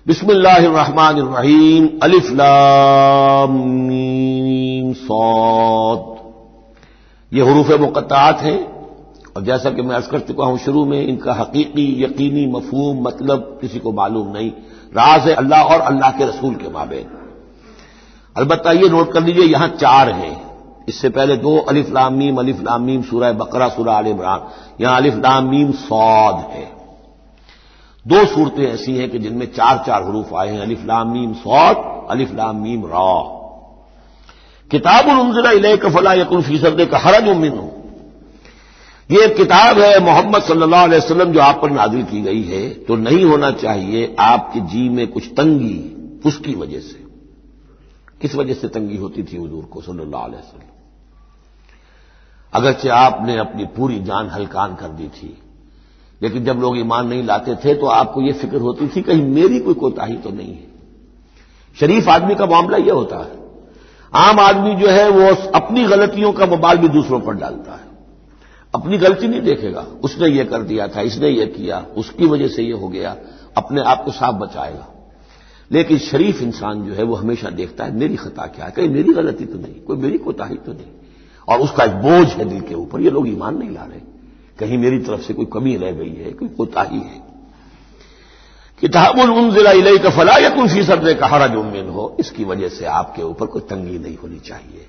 بسم اللہ الرحمن الرحیم الف لام میم صاد، یہ حروف مقطعات ہیں، اور جیسا کہ میں عرض کر چکا ہوں شروع میں، ان کا حقیقی یقینی مفہوم مطلب کسی کو معلوم نہیں، راز ہے اللہ اور اللہ کے رسول کے مابین۔ البتہ یہ نوٹ کر لیجئے یہاں چار ہیں، اس سے پہلے دو الف لام میم سورہ بقرہ سورہ آل عمران، یہاں الف لام میم صاد ہے۔ دو صورتیں ایسی ہیں کہ جن میں چار چار حروف آئے ہیں، الف لام میم صاد، الف لام میم را۔ کتاب انزل الیک فلا یکن فی صدرک حرج منہ، یہ ایک کتاب ہے محمد صلی اللہ علیہ وسلم جو آپ پر نازل کی گئی ہے، تو نہیں ہونا چاہیے آپ کے جی میں کچھ تنگی اس کی وجہ سے۔ کس وجہ سے تنگی ہوتی تھی حضور کو صلی اللہ علیہ وسلم؟ اگرچہ آپ نے اپنی پوری جان ہلکان کر دی تھی، لیکن جب لوگ ایمان نہیں لاتے تھے تو آپ کو یہ فکر ہوتی تھی کہیں میری کوئی کوتاہی تو نہیں ہے۔ شریف آدمی کا معاملہ یہ ہوتا ہے، عام آدمی جو ہے وہ اپنی غلطیوں کا وبال بھی دوسروں پر ڈالتا ہے، اپنی غلطی نہیں دیکھے گا، اس نے یہ کر دیا تھا، اس نے یہ کیا، اس کی وجہ سے یہ ہو گیا، اپنے آپ کو صاف بچائے گا۔ لیکن شریف انسان جو ہے وہ ہمیشہ دیکھتا ہے میری خطا کیا ہے، کہیں میری غلطی تو نہیں، کوئی میری کوتاہی تو نہیں، اور اس کا ایک بوجھ ہے دل کے اوپر، یہ لوگ ایمان نہیں لا رہے، کہیں میری طرف سے کوئی کمی رہ گئی ہے، کوئی کوتاہی ہے۔ کتاب انزل الیک فلا یکن فی صدرک حرج منہ، اس کی وجہ سے آپ کے اوپر کوئی تنگی نہیں ہونی چاہیے۔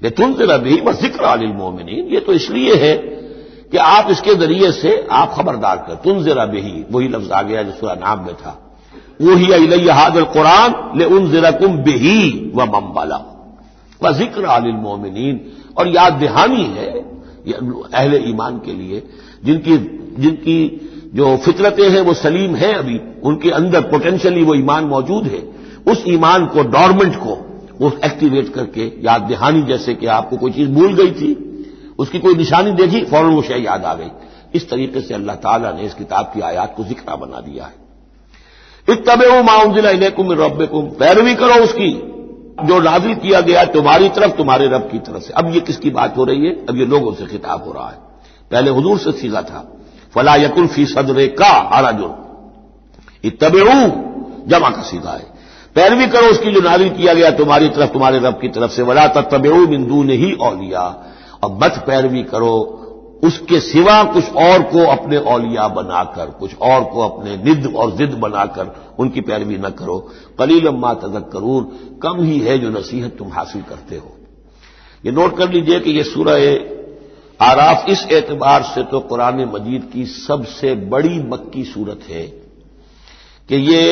لتنذر بہ وذکریٰ للمؤمنین، یہ تو اس لیے ہے کہ آپ اس کے ذریعے سے آپ خبردار کر، تنذر بہ، وہی لفظ آ گیا جو سورہ نام میں تھا، اوحی الی ھذا القرآن لانذرکم بہ ومن بلغ وذکریٰ للمؤمنین، اور یاد دہانی ہے اہل ایمان کے لیے جن کی جو فطرتیں ہیں وہ سلیم ہیں، ابھی ان کے اندر پوٹینشلی وہ ایمان موجود ہے، اس ایمان کو ڈورمنٹ کو وہ ایکٹیویٹ کر کے یاد دہانی، جیسے کہ آپ کو کوئی چیز بھول گئی تھی، اس کی کوئی نشانی دیکھی فوراً وہ شے یاد آ گئی، اس طریقے سے اللہ تعالیٰ نے اس کتاب کی آیات کو ذکرہ بنا دیا ہے۔ اتبعوا ما انزل الیکم من ربکم، پیروی کرو اس کی جو نازل کیا گیا تمہاری طرف تمہارے رب کی طرف سے۔ اب یہ کس کی بات ہو رہی ہے؟ اب یہ لوگوں سے خطاب ہو رہا ہے، پہلے حضور سے سیدھا تھا، فلا یکن فی صدرک حرج، اتبعوا جمع کا سیدھا ہے، پیروی کرو اس کی جو نازل کیا گیا تمہاری طرف تمہارے رب کی طرف سے، ولا تتبعوا من دونہ اولیاء، اور مت پیروی کرو اس کے سوا کچھ اور کو اپنے اولیاء بنا کر، کچھ اور کو اپنے ند اور ضد بنا کر ان کی پیروی نہ کرو، قلیلا ما تذکرون، کم ہی ہے جو نصیحت تم حاصل کرتے ہو۔ یہ نوٹ کر لیجئے کہ یہ سورہ اعراف اس اعتبار سے تو قرآن مجید کی سب سے بڑی مکی سورت ہے کہ یہ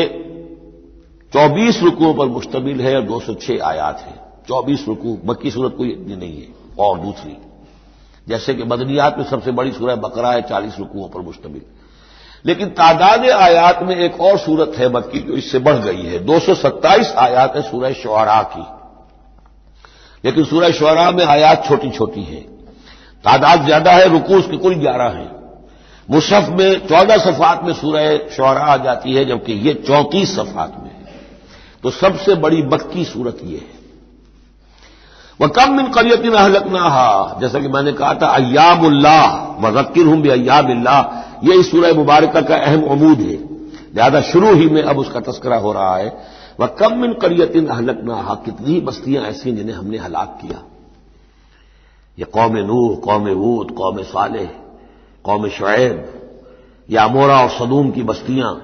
24 رکوعوں پر مشتمل ہے اور 206 آیات ہیں۔ 24 رکوع، مکی سورت کوئی اتنی نہیں ہے، اور دوسری جیسے کہ مدنیات میں سب سے بڑی سورہ بقرہ ہے، 40 رکوعوں پر مشتمل، لیکن تعداد آیات میں ایک اور سورت ہے مکی جو اس سے بڑھ گئی ہے، 227 آیات ہے سورہ شعراء کی، لیکن سورہ شعراء میں آیات چھوٹی چھوٹی ہیں، تعداد زیادہ ہے، رکوع اس کے کل 11 ہیں۔ مصحف میں 14 صفحات میں سورہ شعراء آ جاتی ہے، جبکہ یہ 34 صفحات میں ہے، تو سب سے بڑی مکی سورت یہ ہے۔ وَكَم مِّن قَرْيَةٍ أَهْلَكْنَاهَا، جیسا کہ میں نے کہا تھا ایام اللہ وذکرہم بایام اللہ، یہ اس سورہ مبارکہ کا اہم عمود ہے، لہذا شروع ہی میں اب اس کا تذکرہ ہو رہا ہے۔ وَكَم مِّن قَرْيَةٍ أَهْلَكْنَاهَا، کتنی بستیاں ایسی ہیں جنہیں ہم نے ہلاک کیا، یہ قوم نوح، قوم ہود، قوم صالح، قوم شعیب، یا عمورہ اور صدوم کی بستیاں۔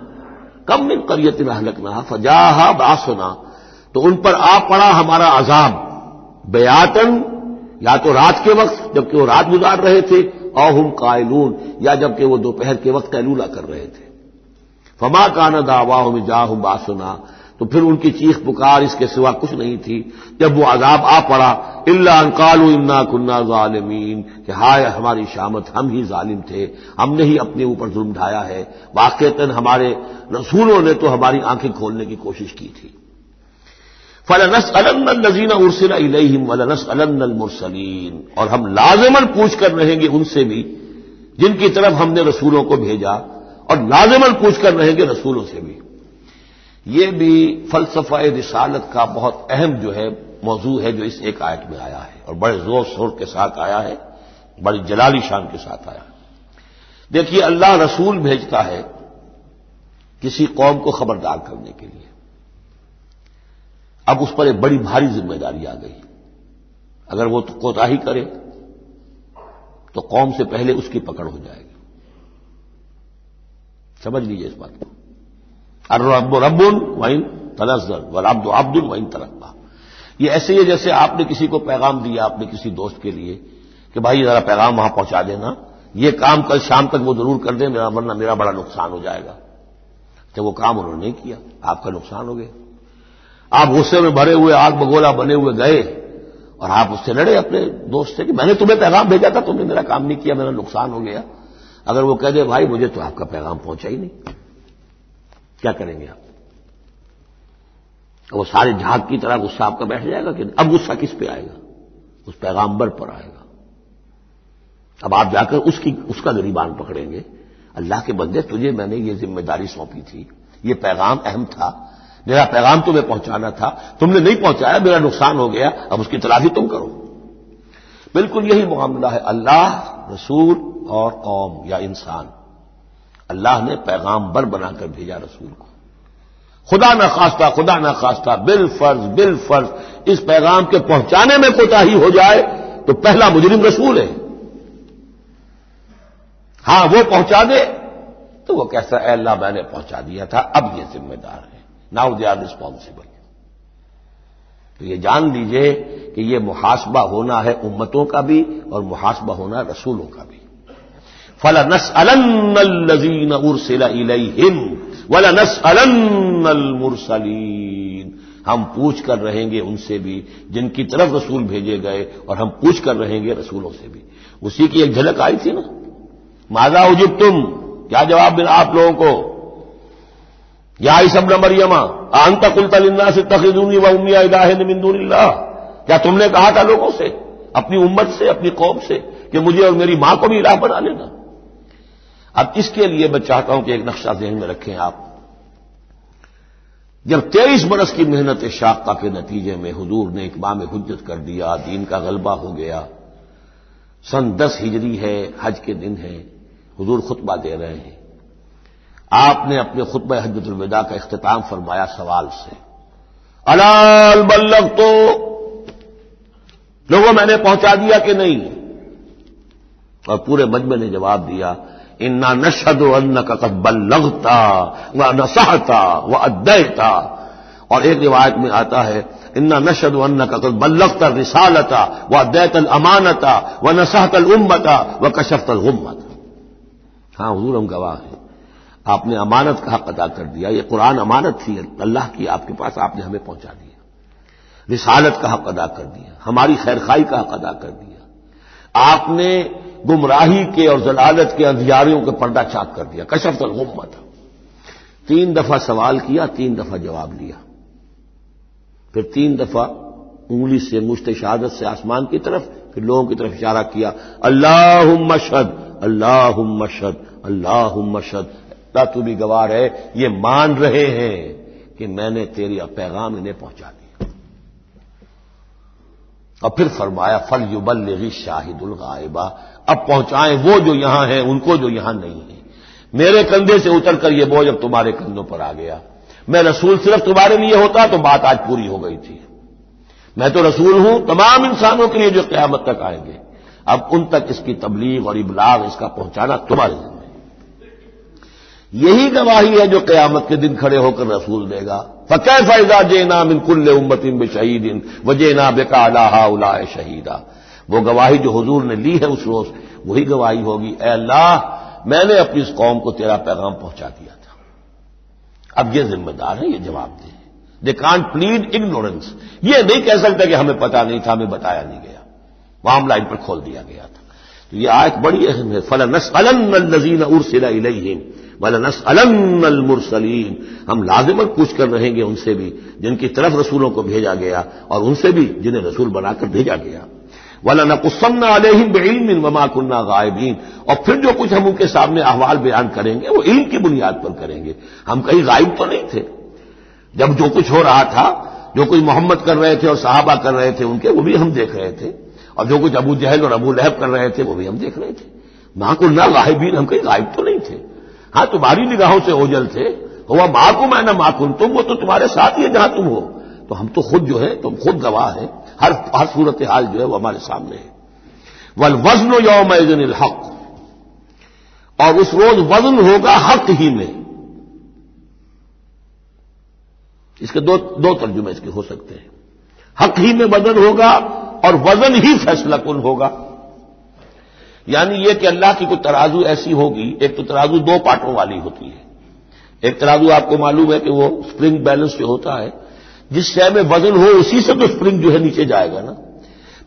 کم من قریۃ اہلکناہا فجاءھا بأسنا، تو ان پر آ پڑا ہمارا عذاب، بیاتن، یا تو رات کے وقت جبکہ وہ رات گزار رہے تھے، او ہم قائلون، یا جبکہ وہ دوپہر کے وقت قیلولہ کر رہے تھے۔ فما کان دعواہم اذ جاءھم بأسنا، تو پھر ان کی چیخ پکار اس کے سوا کچھ نہیں تھی جب وہ عذاب آ پڑا، الا ان قالوا انا كنا ظالمین، کہ ہائے ہماری شامت، ہم ہی ظالم تھے، ہم نے ہی اپنے اوپر ظلم ڈھایا ہے، واقعتاً ہمارے رسولوں نے تو ہماری آنکھیں کھولنے کی کوشش کی تھی۔ فَلَنَسْأَلَنَّ الَّذِينَ أُرْسِلَ إِلَيْهِمْ وَلَنَسْأَلَنَّ الْمُرْسَلِينَ، اور ہم لازماً پوچھ کر رہیں گے ان سے بھی جن کی طرف ہم نے رسولوں کو بھیجا، اور لازماً پوچھ کر رہیں گے رسولوں سے بھی۔ یہ بھی فلسفہ رسالت کا بہت اہم جو ہے موضوع ہے جو اس ایک آیت میں آیا ہے، اور بڑے زور شور کے ساتھ آیا ہے، بڑی جلالی شان کے ساتھ آیا ہے۔ دیکھیے اللہ رسول بھیجتا ہے کسی قوم کو خبردار کرنے کے لیے. اب اس پر ایک بڑی بھاری ذمہ داری آ گئی. اگر وہ کوتاہی کرے تو قوم سے پہلے اس کی پکڑ ہو جائے گی. سمجھ لیجیے اس بات کو. الرب رب وإن تنزل والعبد عبد وإن ترقى. یہ ایسے ہی جیسے آپ نے کسی کو پیغام دیا اپنے کسی دوست کے لیے کہ بھائی ذرا پیغام وہاں پہنچا دینا، یہ کام کل شام تک وہ ضرور کر دیں ورنہ میرا بڑا نقصان ہو جائے گا. جب وہ کام انہوں نے نہیں کیا آپ کا نقصان ہو گیا. آپ غصے میں بھرے ہوئے آگ بگولا بنے ہوئے گئے اور آپ اس سے لڑے اپنے دوست سے کہ میں نے تمہیں پیغام بھیجا تھا، تم نے میرا کام نہیں کیا، میرا نقصان ہو گیا. اگر وہ کہہ دے بھائی مجھے تو آپ کا پیغام پہنچا ہی نہیں، کیا کریں گے آپ؟ وہ سارے جھاگ کی طرح غصہ آپ کا بیٹھ جائے گا کہ اب غصہ کس پہ آئے گا؟ اس پیغامبر پر آئے گا. اب آپ جا کر اس کا گریبان پکڑیں گے. اللہ کے بندے تجھے میں نے یہ ذمہ داری سونپی تھی، یہ پیغام اہم تھا، میرا پیغام تمہیں پہنچانا تھا، تم نے نہیں پہنچایا، میرا نقصان ہو گیا، اب اس کی تلافی تم کرو. بالکل یہی معاملہ ہے اللہ، رسول اور قوم یا انسان. اللہ نے پیغامبر بنا کر بھیجا رسول کو. خدا نہ خواستہ بالفرض اس پیغام کے پہنچانے میں کوتاہی ہو جائے تو پہلا مجرم رسول ہے. ہاں وہ پہنچا دے تو وہ کہتا ہے اے اللہ میں نے پہنچا دیا تھا، اب یہ ذمہ دار ہے. Now they are responsible. تو یہ جان لیجئے کہ یہ محاسبہ ہونا ہے امتوں کا بھی اور محاسبہ ہونا رسولوں کا بھی. فَلَنَسْأَلَنَّ الَّذِينَ أُرْسِلَ إِلَيْهِمْ وَلَنَسْأَلَنَّ الْمُرْسَلِينَ. ہم پوچھ کر رہیں گے ان سے بھی جن کی طرف رسول بھیجے گئے، اور ہم پوچھ کر رہیں گے رسولوں سے بھی. اسی کی ایک جھلک آئی تھی نا، ماذا اجبتم، کیا جواب ملا آپ لوگوں کو؟ یا عیسی ابن مریم اانت قلت للناس اتخذونی وامي الہین من دون اللہ. کیا تم نے کہا تھا لوگوں سے، اپنی امت سے، اپنی قوم سے کہ مجھے اور میری ماں کو بھی الہ بنا لینا؟ اب اس کے لیے میں چاہتا ہوں کہ ایک نقشہ ذہن میں رکھیں آپ. جب 23 برس کی محنت شاقہ کے نتیجے میں حضور نے اتمام حجت کر دیا، دین کا غلبہ ہو گیا، سن 10 ہجری ہے، حج کے دن ہے، حضور خطبہ دے رہے ہیں. آپ نے اپنے خطبہ حجۃ الوداع کا اختتام فرمایا سوال سے، الا بلغت، لوگوں میں نے پہنچا دیا کہ نہیں؟ اور پورے مجمع نے جواب دیا انا نشهد انك قد بلغت ونصحت واديت. اور ایک روایت میں آتا ہے انا نشهد انك قد بلغت الرسالة واديت الامانة ونصحت الامة وكشفت الغمة. ہاں حضور ہم گواہ ہیں، آپ نے امانت کا حق ادا کر دیا. یہ قرآن امانت تھی اللہ کی آپ کے پاس، آپ نے ہمیں پہنچا دیا. رسالت کا حق ادا کر دیا، ہماری خیرخواہی کا حق ادا کر دیا. آپ نے گمراہی کے اور ضلالت کے اندھیاریوں کے پردہ چاک کر دیا. کشفت الغمہ. 3 دفعہ سوال کیا، 3 دفعہ جواب لیا، پھر 3 دفعہ انگلی سے مشت شہادت سے آسمان کی طرف، پھر لوگوں کی طرف اشارہ کیا اللہم اشہد اللہم اشہد اللہم اشہد. اللہ تو بھی گواہ ہے، یہ مان رہے ہیں کہ میں نے تیری پیغام انہیں پہنچا دیا. اور پھر فرمایا فَلْيُبَلِّغِ الشَّاهِدُ الْغَائِبَ. اب پہنچائیں وہ جو یہاں ہیں ان کو جو یہاں نہیں ہیں. میرے کندھے سے اتر کر یہ بوجھ اب تمہارے کندھوں پر آ گیا. میں رسول صرف تمہارے لیے ہوتا تو بات آج پوری ہو گئی تھی. میں تو رسول ہوں تمام انسانوں کے لیے جو قیامت تک آئیں گے. اب ان تک اس کی تبلیغ اور ابلاغ، اس کا پہنچانا تمہارے ذمہ ہے. یہی گواہی ہے جو قیامت کے دن کھڑے ہو کر رسول دے گا. فَكَيْفَ إِذَا جِئْنَا مِنْ كُلِّ أُمَّةٍ بِشَهِيدٍ وَجِئْنَا بِكَ عَلَىٰ هَٰؤُلَاءِ شَهِيدًا. وہ گواہی جو حضور نے لی ہے اس روز، وہی گواہی ہوگی اے اللہ میں نے اپنی اس قوم کو تیرا پیغام پہنچا دیا تھا. اب یہ ذمہ دار ہے، یہ جواب دیں. They can't plead ignorance. یہ نہیں کہہ سکتے کہ ہمیں پتا نہیں تھا، ہمیں بتایا نہیں گیا، معاملہ ان پر کھول دیا گیا تھا. تو یہ آیت بڑی اہم ہے. فَلَنَسْأَلَنَّ الَّذِينَ أُرْسِلَ إِلَيْهِمْ وَلَنَسْأَلَنَّ الْمُرْسَلِينَ. ہم لازماً پوچھ کر رہیں گے ان سے بھی جن کی طرف رسولوں کو بھیجا گیا، اور ان سے بھی جنہیں رسول بنا کر بھیجا گیا. وَلَنَقُصَّنَّ عَلَيْهِمْ بِعِلْمٍ وَمَا كُنَّا غَائِبِينَ. اور پھر جو کچھ ہم ان کے سامنے احوال بیان کریں گے وہ علم کی بنیاد پر کریں گے. ہم کہیں غائب تو نہیں تھے. جب جو کچھ ہو رہا تھا، جو کچھ محمد کر رہے تھے اور صحابہ کر رہے تھے ان کے، وہ بھی ہم دیکھ رہے تھے. اور جو کچھ ابو جہل اور ابو لہب کر رہے تھے وہ بھی ہم دیکھ رہے تھے. مَا كُنَّا غَائِبِينَ. ہم کہیں غائب تو نہیں تھے. ہاں تمہاری نگاہوں سے اوجھل تھے، ہوا معکم اینا ما کنتم، وہ تو تمہارے ساتھ ہی ہے جہاں تم ہو. تو ہم تو خود جو ہے تم خود گواہ ہیں، ہر صورتحال جو ہے وہ ہمارے سامنے ہے. والوزن یومئذ الحق، اور اس روز وزن ہوگا حق ہی میں. اس کے دو ترجمے اس کے ہو سکتے ہیں. حق ہی میں وزن ہوگا اور وزن ہی فیصلہ کن ہوگا. یعنی یہ کہ اللہ کی کوئی ترازو ایسی ہوگی، ایک تو ترازو دو پارٹوں والی ہوتی ہے. ایک ترازو آپ کو معلوم ہے کہ وہ سپرنگ بیلنس جو ہوتا ہے، جس شے میں وزن ہو اسی سے تو سپرنگ جو ہے نیچے جائے گا نا.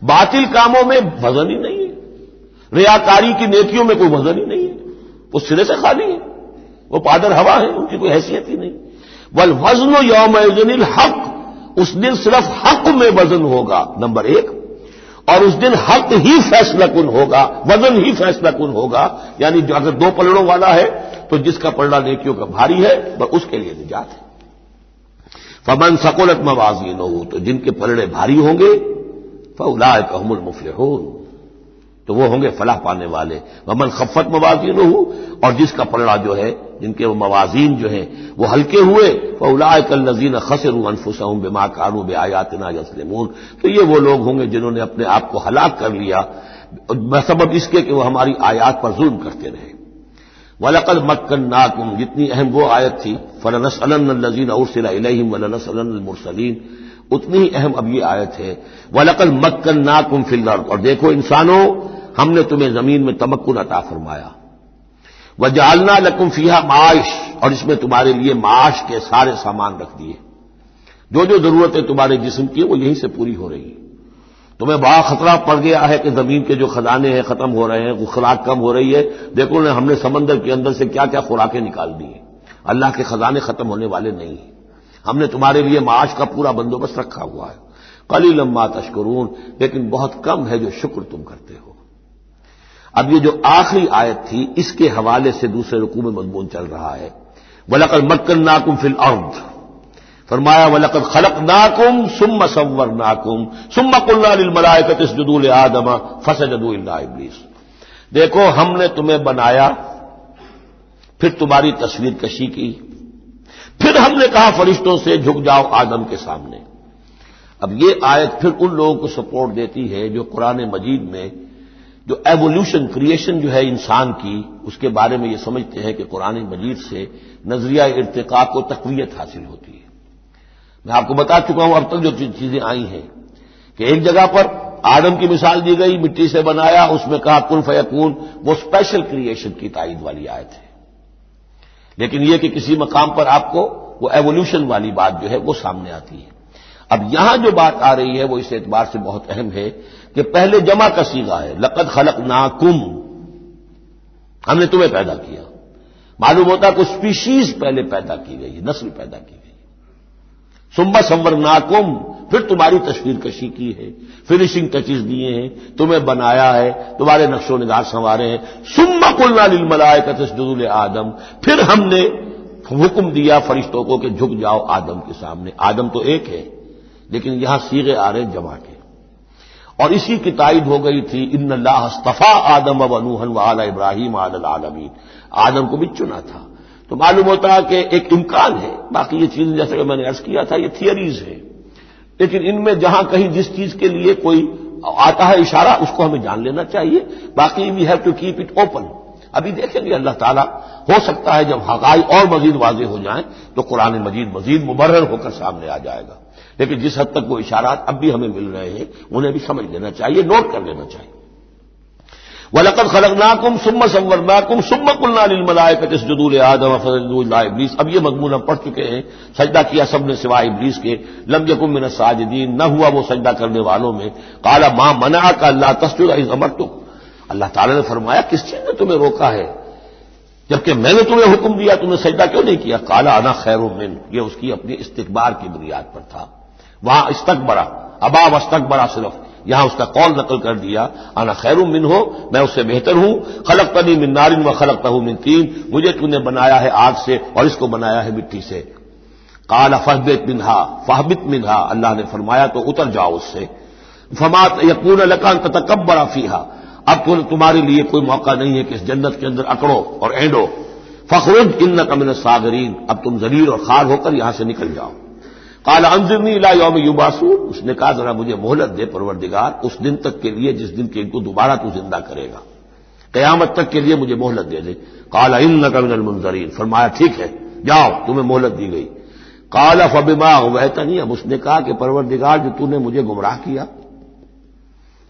باطل کاموں میں وزن ہی نہیں ہے، ریاکاری کی نیکیوں میں کوئی وزن ہی نہیں ہے، وہ سرے سے خالی ہے، وہ پادر ہوا ہے، ان کی کوئی حیثیت ہی نہیں. والوزن یومئذ الحق، اس دن صرف حق میں وزن ہوگا نمبر ایک، اور اس دن حق ہی فیصلہ کن ہوگا، وزن ہی فیصلہ کن ہوگا. یعنی جو اگر دو پلڑوں والا ہے تو جس کا پلڑا نیکیوں کا بھاری ہے وہ اس کے لیے نجات ہے. فمن ثقلت موازینہ، تو جن کے پلڑے بھاری ہوں گے، فاولئک هم المفلحون، تو وہ ہوں گے فلاح پانے والے. ومن خفت موازینہ، اور جس کا پلڑا جو ہے، جن کے موازین جو ہیں وہ ہلکے ہوئے، فاولئک الذین خسروا انفسهم بما كانوا بآیاتنا یظلمون، تو یہ وہ لوگ ہوں گے جنہوں نے اپنے آپ کو ہلاک کر لیا بسبب اس کے کہ وہ ہماری آیات پر ظلم کرتے رہے. وَلَقَدْ مَكَّنَّاكُمْ، جتنی اہم وہ آیت تھی، فَلَنَسْأَلَنَّ الَّذِينَ أُرْسِلَ إِلَيْهِمْ وَلَنَسْأَلَنَّ الْمُرْسَلِينَ، اتنی ہی اہم اب یہ آیت ہے. وَلَقَدْ مَكَّنَّاكُمْ فِي الْأَرْضِ، اور دیکھو انسانوں، ہم نے تمہیں زمین میں تمکن عطا فرمایا. وَجَعَلْنَا لَكُمْ فِيهَا مَعَاشٍ، اور اس میں تمہارے لیے معاش کے سارے سامان رکھ دیے. جو ضرورتیں تمہارے جسم کی وہ یہیں سے پوری ہو رہی ہیں. تمہیں بڑا خطرہ پڑ گیا ہے کہ زمین کے جو خزانے ہیں ختم ہو رہے ہیں، خوراک کم ہو رہی ہے. دیکھو نا، ہم نے سمندر کے اندر سے کیا کیا خوراکیں نکال دی ہیں. اللہ کے خزانے ختم ہونے والے نہیں ہیں. ہم نے تمہارے لیے معاش کا پورا بندوبست رکھا ہوا ہے. قلیلا ما تشکرون، لیکن بہت کم ہے جو شکر تم کرتے ہو. اب یہ جو آخری آیت تھی، اس کے حوالے سے دوسرے رکوع میں مضمون چل رہا ہے. وَلَقَدْ مَكَّنَّاكُمْ فِي الْأَرْضِ، فرمایا وَلَقَدْ خَلَقْنَاكُمْ ثُمَّ صَوَّرْنَاكُمْ ثُمَّ قُلْنَا لِلْمَلَائِكَةِ اسْجُدُوا لِآدَمَ فَسَجَدُوا إِلَّا إِبْلِيسَ. دیکھو ہم نے تمہیں بنایا، پھر تمہاری تصویر کشی کی، پھر ہم نے کہا فرشتوں سے جھک جاؤ آدم کے سامنے. اب یہ آیت پھر ان لوگوں کو سپورٹ دیتی ہے جو قرآن مجید میں جو ایوولوشن، کریشن جو ہے انسان کی، اس کے بارے میں یہ سمجھتے ہیں کہ قرآن مجید سے نظریہ ارتقاء کو تقویت حاصل ہوتی ہے. میں آپ کو بتا چکا ہوں اب تک جو چیزیں آئی ہیں کہ ایک جگہ پر آدم کی مثال دی گئی، مٹی سے بنایا، اس میں کہا کن فیکون، وہ اسپیشل کریشن کی تائید والی آیت ہے. لیکن یہ کہ کسی مقام پر آپ کو وہ ایوولوشن والی بات جو ہے وہ سامنے آتی ہے. اب یہاں جو بات آ رہی ہے وہ اس اعتبار سے بہت اہم ہے کہ پہلے جمع کا صیغہ ہے، لقد خلقناکم، ہم نے تمہیں پیدا کیا. معلوم ہوتا ہے کہ اسپیشیز پہلے پیدا کی گئی، نسل پیدا کی گئی. ثم صورناکم، پھر تمہاری تصویر کشی کی ہے، فنیشنگ ٹچز دیے ہیں، تمہیں بنایا ہے، تمہارے نقش و نگار سنوارے ہیں. ثم قلنا للملائکۃ اسجدوا لآدم، پھر ہم نے حکم دیا فرشتوں کو کہ جھک جاؤ آدم کے سامنے. آدم تو ایک ہے، لیکن یہاں صیغے آ رہے جمع کے. اور اسی کی تائید ہو گئی تھی ان اللہ اصطفیٰ آدم و نوحا وآل ابراہیم علی العالمین، آدم کو بھی چنا تھا. تو معلوم ہوتا ہے کہ ایک امکان ہے. باقی یہ چیزیں جیسے کہ میں نے عرض کیا تھا یہ تھیوریز ہیں، لیکن ان میں جہاں کہیں جس چیز کے لیے کوئی آتا ہے اشارہ اس کو ہمیں جان لینا چاہیے. باقی we have to keep it open. ابھی دیکھیں گے اللہ تعالیٰ، ہو سکتا ہے جب حقائق اور مزید واضح ہو جائیں تو قرآن مجید مزید مبرر ہو کر سامنے آ جائے گا. لیکن جس حد تک وہ اشارات اب بھی ہمیں مل رہے ہیں انہیں بھی سمجھ لینا چاہیے، نوٹ کر لینا چاہیے. وَلَقَدْ خَلَقْنَاكُمْ ثُمَّ صَوَّرْنَاكُمْ ثُمَّ قُلْنَا لِلْمَلَائِكَةِ اسْجُدُوا لِآدَمَ فَسَجَدُوا إِلَّا إِبْلِيسَ. اب یہ مضمون ہم پڑھ چکے ہیں. سجدہ کیا سب نے سوائے ابلیس کے. لم یکن من الساجدین، نہ ہوا وہ سجدہ کرنے والوں میں. قَالَ مَا مَنَعَكَ أَلَّا تَسْجُدَ إِذْ أَمَرْتُكَ، اللہ تعالیٰ نے فرمایا کس چیز نے تمہیں روکا ہے جبکہ میں نے تمہیں حکم دیا، تم نے سجدہ کیوں نہیں کیا؟ قَالَ أَنَا خَيْرٌ مِّنْهُ، یہ اس کی اپنی استکبار کی بنیاد پر تھا. وہاں استکبرا، ابا واستکبرا صرف، یہاں اس کا قول نقل کر دیا انا خیر منہ، میں اس سے بہتر ہوں. خلقتنی من نار وخلقتہ من طین، مجھے تو نے بنایا ہے آگ سے اور اس کو بنایا ہے مٹی سے. قال فاہبط منہا، اللہ نے فرمایا تو اتر جاؤ اس سے. فما یکون لک ان تتکبر فیہا، اب تمہارے لیے کوئی موقع نہیں ہے کہ اس جنت کے اندر اکڑو اور اینڈو. فخرج انک من الصاغرین، اب تم ذلیل اور خوار ہو کر یہاں سے نکل جاؤ۔ قال انظرنی الی یوم یبعثون، اس نے کہا ذرا مجھے مہلت دے پروردگار اس دن تک کے لیے جس دن کے ان کو دوبارہ تو زندہ کرے گا، قیامت تک کے لیے مجھے مہلت دے دے۔ قال انک من المنظرین، فرمایا ٹھیک ہے جاؤ تمہیں مہلت دی گئی۔ قال فبما اغویتنی، اب اس نے کہا کہ پروردگار جو تو نے مجھے گمراہ کیا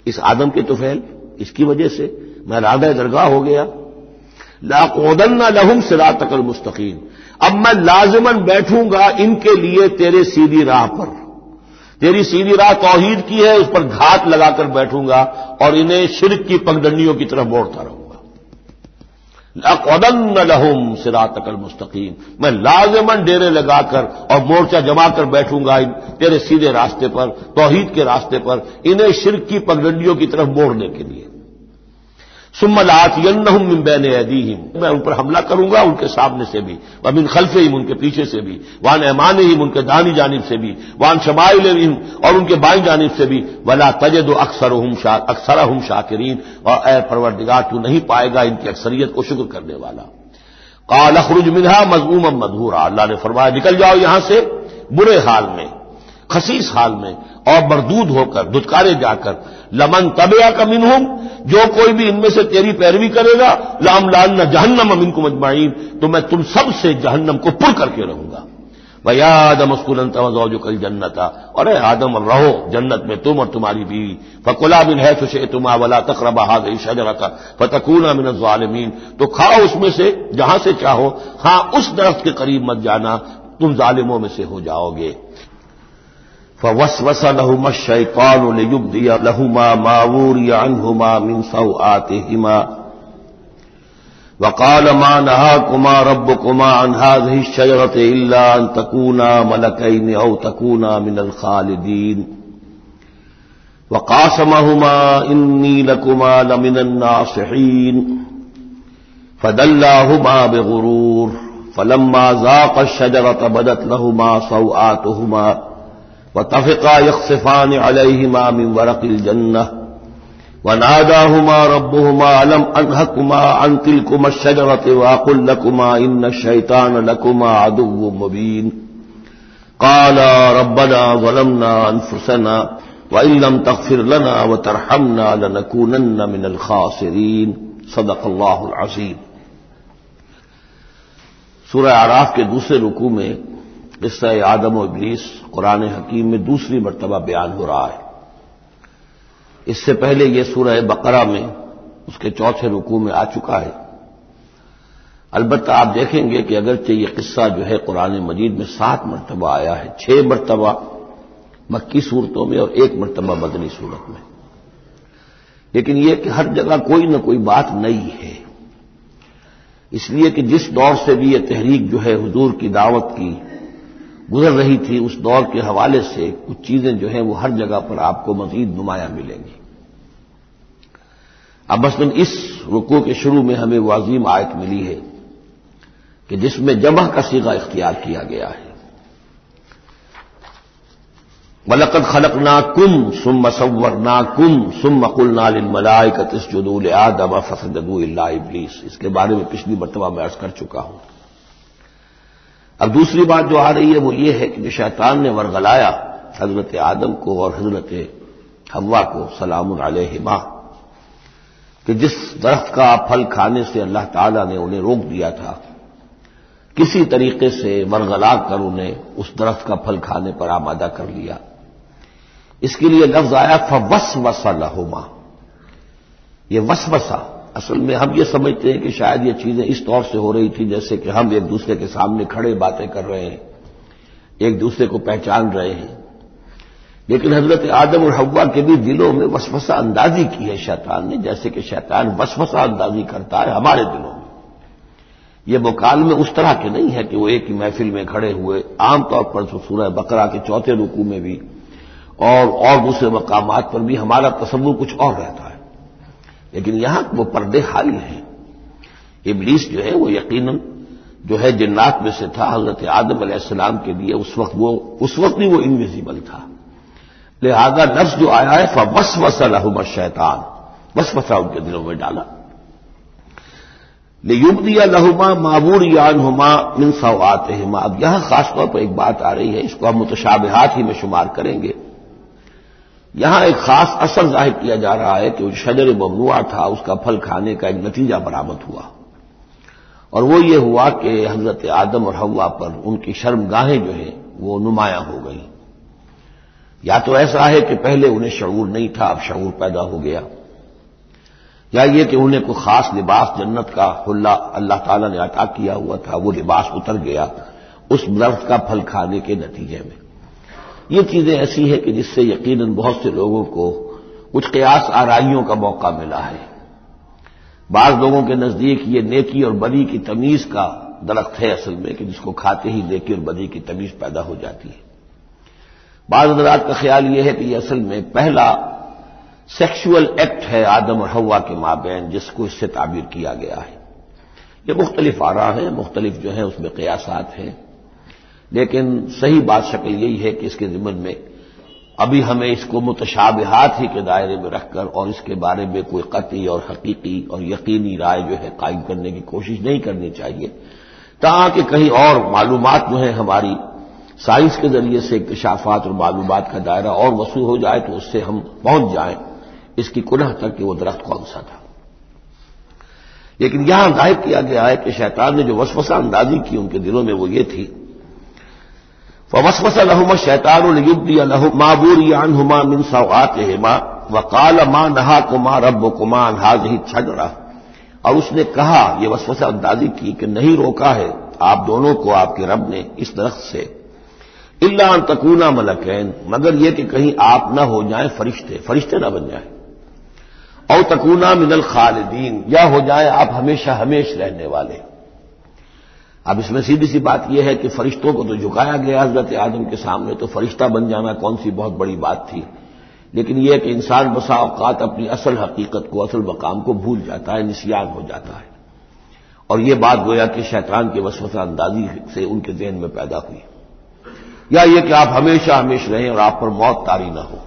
اس آدم کے طفیل، اس کی وجہ سے میں رادہ درگاہ ہو گیا۔ لاقعدن لهم صراطک المستقیم، اب میں لازماً بیٹھوں گا ان کے لیے تیرے سیدھی راہ پر، تیری سیدھی راہ توحید کی ہے، اس پر گھات لگا کر بیٹھوں گا اور انہیں شرک کی پگڈنڈیوں کی طرف موڑتا رہوں گا۔ لاقعدن لهم صراطک المستقیم، میں لازماً ڈیرے لگا کر اور مورچہ جما کر بیٹھوں گا تیرے سیدھے راستے پر، توحید کے راستے پر، انہیں شرک کی پگڈنڈیوں کی طرف موڑنے کے لیے۔ ثم لآتینہم من بین ایدیہم، میں ان پر حملہ کروں گا ان کے سامنے سے بھی، ومن خلفہم ان کے پیچھے سے بھی، وعن ایمانہم ان کے دانی جانب سے بھی، وعن شمائلہم اور ان کے بائیں جانب سے بھی، ولا تجد اکثرہم شاکرین، اور اے پروردگار تو نہیں پائے گا ان کی اکثریت کو شکر کرنے والا۔ قال اخرج منہا مذموما مدحورا، اللہ نے فرمایا نکل جاؤ یہاں سے برے حال میں، خسیس حال میں اور مردود ہو کر، دھتکارے جا کر۔ لمن تبعک منہم، جو کوئی بھی ان میں سے تیری پیروی کرے گا، لاملأن جہنم منکم اجمعین، تو میں تم سب سے جہنم کو پر کر کے رہوں گا۔ وَيَا آدَمُ اسْكُنْ أَنْتَ وَزَوْجُكَ الْجَنَّةَ، اور اے آدم رہو جنت میں تم اور تمہاری بیوی، فَكُلَا مِنْ حَيْثُ شِئْتُمَا وَلَا تَقْرَبَا هَٰذِهِ الشَّجَرَةَ فَتَكُونَا مِنَ الظَّالِمِينَ، تو کھاؤ اس میں سے جہاں سے چاہو، ہاں اس درخت کے قریب مت جانا، تم ظالموں میں سے ہو جاؤ گے۔ فوسوس لهما الشيطان ليبدي لهما ما وري عنهما من سوآتهما وقال ما نهاكما ربكما عن هذه الشجرة إلا أن تكونا ملكين أو تكونا من الخالدين وقاسمهما إني لكما لمن الناصحين فدلاهما بغرور فلما ذاقا الشجرة بدت لهما سوآتهما وطفقا يخصفان عليهما من ورق الجنة وناداهما ربهما ألم أنهكما عن تلكما الشجرة وأقل لكما إن الشيطان لكما عدو مبين قالا ربنا ظلمنا أنفسنا وإن لم تغفر لنا وترحمنا لنكونن من الخاسرين صدق الله العظيم۔ سورہ اعراف کے دوسرے رکوع میں قصہ آدم و ابلیس قرآن حکیم میں دوسری مرتبہ بیان ہو رہا ہے۔ اس سے پہلے یہ سورہ بقرہ میں اس کے چوتھے رکوع میں آ چکا ہے۔ البتہ آپ دیکھیں گے کہ اگرچہ یہ قصہ جو ہے قرآن مجید میں 7 مرتبہ آیا ہے، 6 مرتبہ مکی صورتوں میں اور 1 مرتبہ مدنی صورت میں، لیکن یہ کہ ہر جگہ کوئی نہ کوئی بات نئی ہے، اس لیے کہ جس دور سے بھی یہ تحریک جو ہے حضور کی دعوت کی گزر رہی تھی، اس دور کے حوالے سے کچھ چیزیں جو ہیں وہ ہر جگہ پر آپ کو مزید نمایاں ملیں گی۔ اب مثلاً اس رکوع کے شروع میں ہمیں وہ عظیم آیت ملی ہے کہ جس میں جمع کا صیغہ اختیار کیا گیا ہے، وَلَقَدْ خَلَقْنَاكُمْ ثُمَّ صَوَّرْنَاكُمْ ثُمَّ قُلْنَا لِلْمَلَائِكَةِ اسْجُدُوا لِآدَمَ فَسَجَدُوا إِلَّا إِبْلِيسَ، اس کے بارے میں پچھلی مرتبہ میں عرض کر چکا ہوں۔ اب دوسری بات جو آ رہی ہے وہ یہ ہے کہ جو شیطان نے ورغلایا حضرت آدم کو اور حضرت حوا کو سلام علیہما، کہ جس درخت کا پھل کھانے سے اللہ تعالیٰ نے انہیں روک دیا تھا، کسی طریقے سے ورغلا کر انہیں اس درخت کا پھل کھانے پر آمادہ کر لیا۔ اس کے لیے لفظ آیا فوسوس لہما، یہ وسوسہ اصل میں ہم یہ سمجھتے ہیں کہ شاید یہ چیزیں اس طور سے ہو رہی تھی جیسے کہ ہم ایک دوسرے کے سامنے کھڑے باتیں کر رہے ہیں، ایک دوسرے کو پہچان رہے ہیں، لیکن حضرت آدم اور حوا کے بھی دلوں میں وسوسہ اندازی کی ہے شیطان نے، جیسے کہ شیطان وسوسہ اندازی کرتا ہے ہمارے دلوں میں۔ یہ مکالمے اس طرح کے نہیں ہے کہ وہ ایک ہی محفل میں کھڑے ہوئے، عام طور پر سورہ بقرہ کے چوتھے رکوع میں بھی اور دوسرے مقامات پر بھی ہمارا تصور کچھ اور رہتا ہے، لیکن یہاں وہ پردے حالی ہیں۔ ابلیس جو ہے وہ یقیناً جو ہے جنات میں سے تھا، حضرت آدم علیہ السلام کے لیے اس وقت بھی وہ انویزیبل تھا، لہذا لفظ جو آیا ہے فوسوس لہما الشیطان، وسوسہ ان کے دلوں میں ڈالا۔ لیبدی لہما ما بوری عنہما من سوآتہما. اب یہاں خاص طور پر ایک بات آ رہی ہے، اس کو ہم متشابہات ہی میں شمار کریں گے. یہاں ایک خاص اثر ظاہر کیا جا رہا ہے کہ جو شجر ممنوع تھا اس کا پھل کھانے کا ایک نتیجہ برآمد ہوا، اور وہ یہ ہوا کہ حضرت آدم اور حوا پر ان کی شرمگاہیں جو ہیں وہ نمایاں ہو گئیں. یا تو ایسا ہے کہ پہلے انہیں شعور نہیں تھا، اب شعور پیدا ہو گیا، یا یہ کہ انہیں کوئی خاص لباس جنت کا حلہ اللہ تعالیٰ نے عطا کیا ہوا تھا، وہ لباس اتر گیا اس درخت کا پھل کھانے کے نتیجے میں. یہ چیزیں ایسی ہیں کہ جس سے یقیناً بہت سے لوگوں کو کچھ قیاس آرائیوں کا موقع ملا ہے. بعض لوگوں کے نزدیک یہ نیکی اور بدی کی تمیز کا درخت ہے اصل میں، کہ جس کو کھاتے ہی نیکی اور بدی کی تمیز پیدا ہو جاتی ہے. بعض حضرات کا خیال یہ ہے کہ یہ اصل میں پہلا سیکشول ایکٹ ہے آدم اور حوا کے مابین، جس کو اس سے تعبیر کیا گیا ہے. یہ مختلف آراء ہیں، مختلف جو ہیں اس میں قیاسات ہیں، لیکن صحیح بات شکل یہی ہے کہ اس کے ضمن میں ابھی ہمیں اس کو متشابہات ہی کے دائرے میں رکھ کر اور اس کے بارے میں کوئی قطعی اور حقیقی اور یقینی رائے جو ہے قائم کرنے کی کوشش نہیں کرنی چاہیے، تاکہ کہیں اور معلومات جو ہیں ہماری سائنس کے ذریعے سے اکتشافات اور معلومات کا دائرہ اور وسیع ہو جائے تو اس سے ہم پہنچ جائیں اس کی کنہ تک کہ وہ درخت کون سا تھا. لیکن یہاں ظاہر کیا گیا ہے کہ شیطان نے جو وسوسہ اندازی کی ان کے دلوں میں وہ یہ تھی، فوسوس لهما الشیطان لیبدی لهما ما بوری عنہما من سوآتہما وقال ما نہاکما ربکما عن هذه الشجرة. اور اس نے کہا، یہ وسوسہ اندازی کی کہ نہیں روکا ہے آپ دونوں کو آپ کے رب نے اس درخت سے، الا ان تکونا ملکین، مگر یہ کہ کہیں آپ نہ ہو جائیں فرشتے نہ بن جائیں، او تکونا من الخالدین، یا ہو جائیں آپ ہمیشہ ہمیش رہنے والے. اب اس میں سیدھی سی بات یہ ہے کہ فرشتوں کو تو جھکایا گیا حضرت آدم کے سامنے، تو فرشتہ بن جانا کون سی بہت بڑی بات تھی. لیکن یہ کہ انسان بسا اوقات اپنی اصل حقیقت کو، اصل مقام کو بھول جاتا ہے، نسیان ہو جاتا ہے، اور یہ بات گویا کہ شیطان کے وسوسہ اندازی سے ان کے ذہن میں پیدا ہوئی. یا یہ کہ آپ ہمیشہ ہمیش رہیں اور آپ پر موت طاری نہ ہو.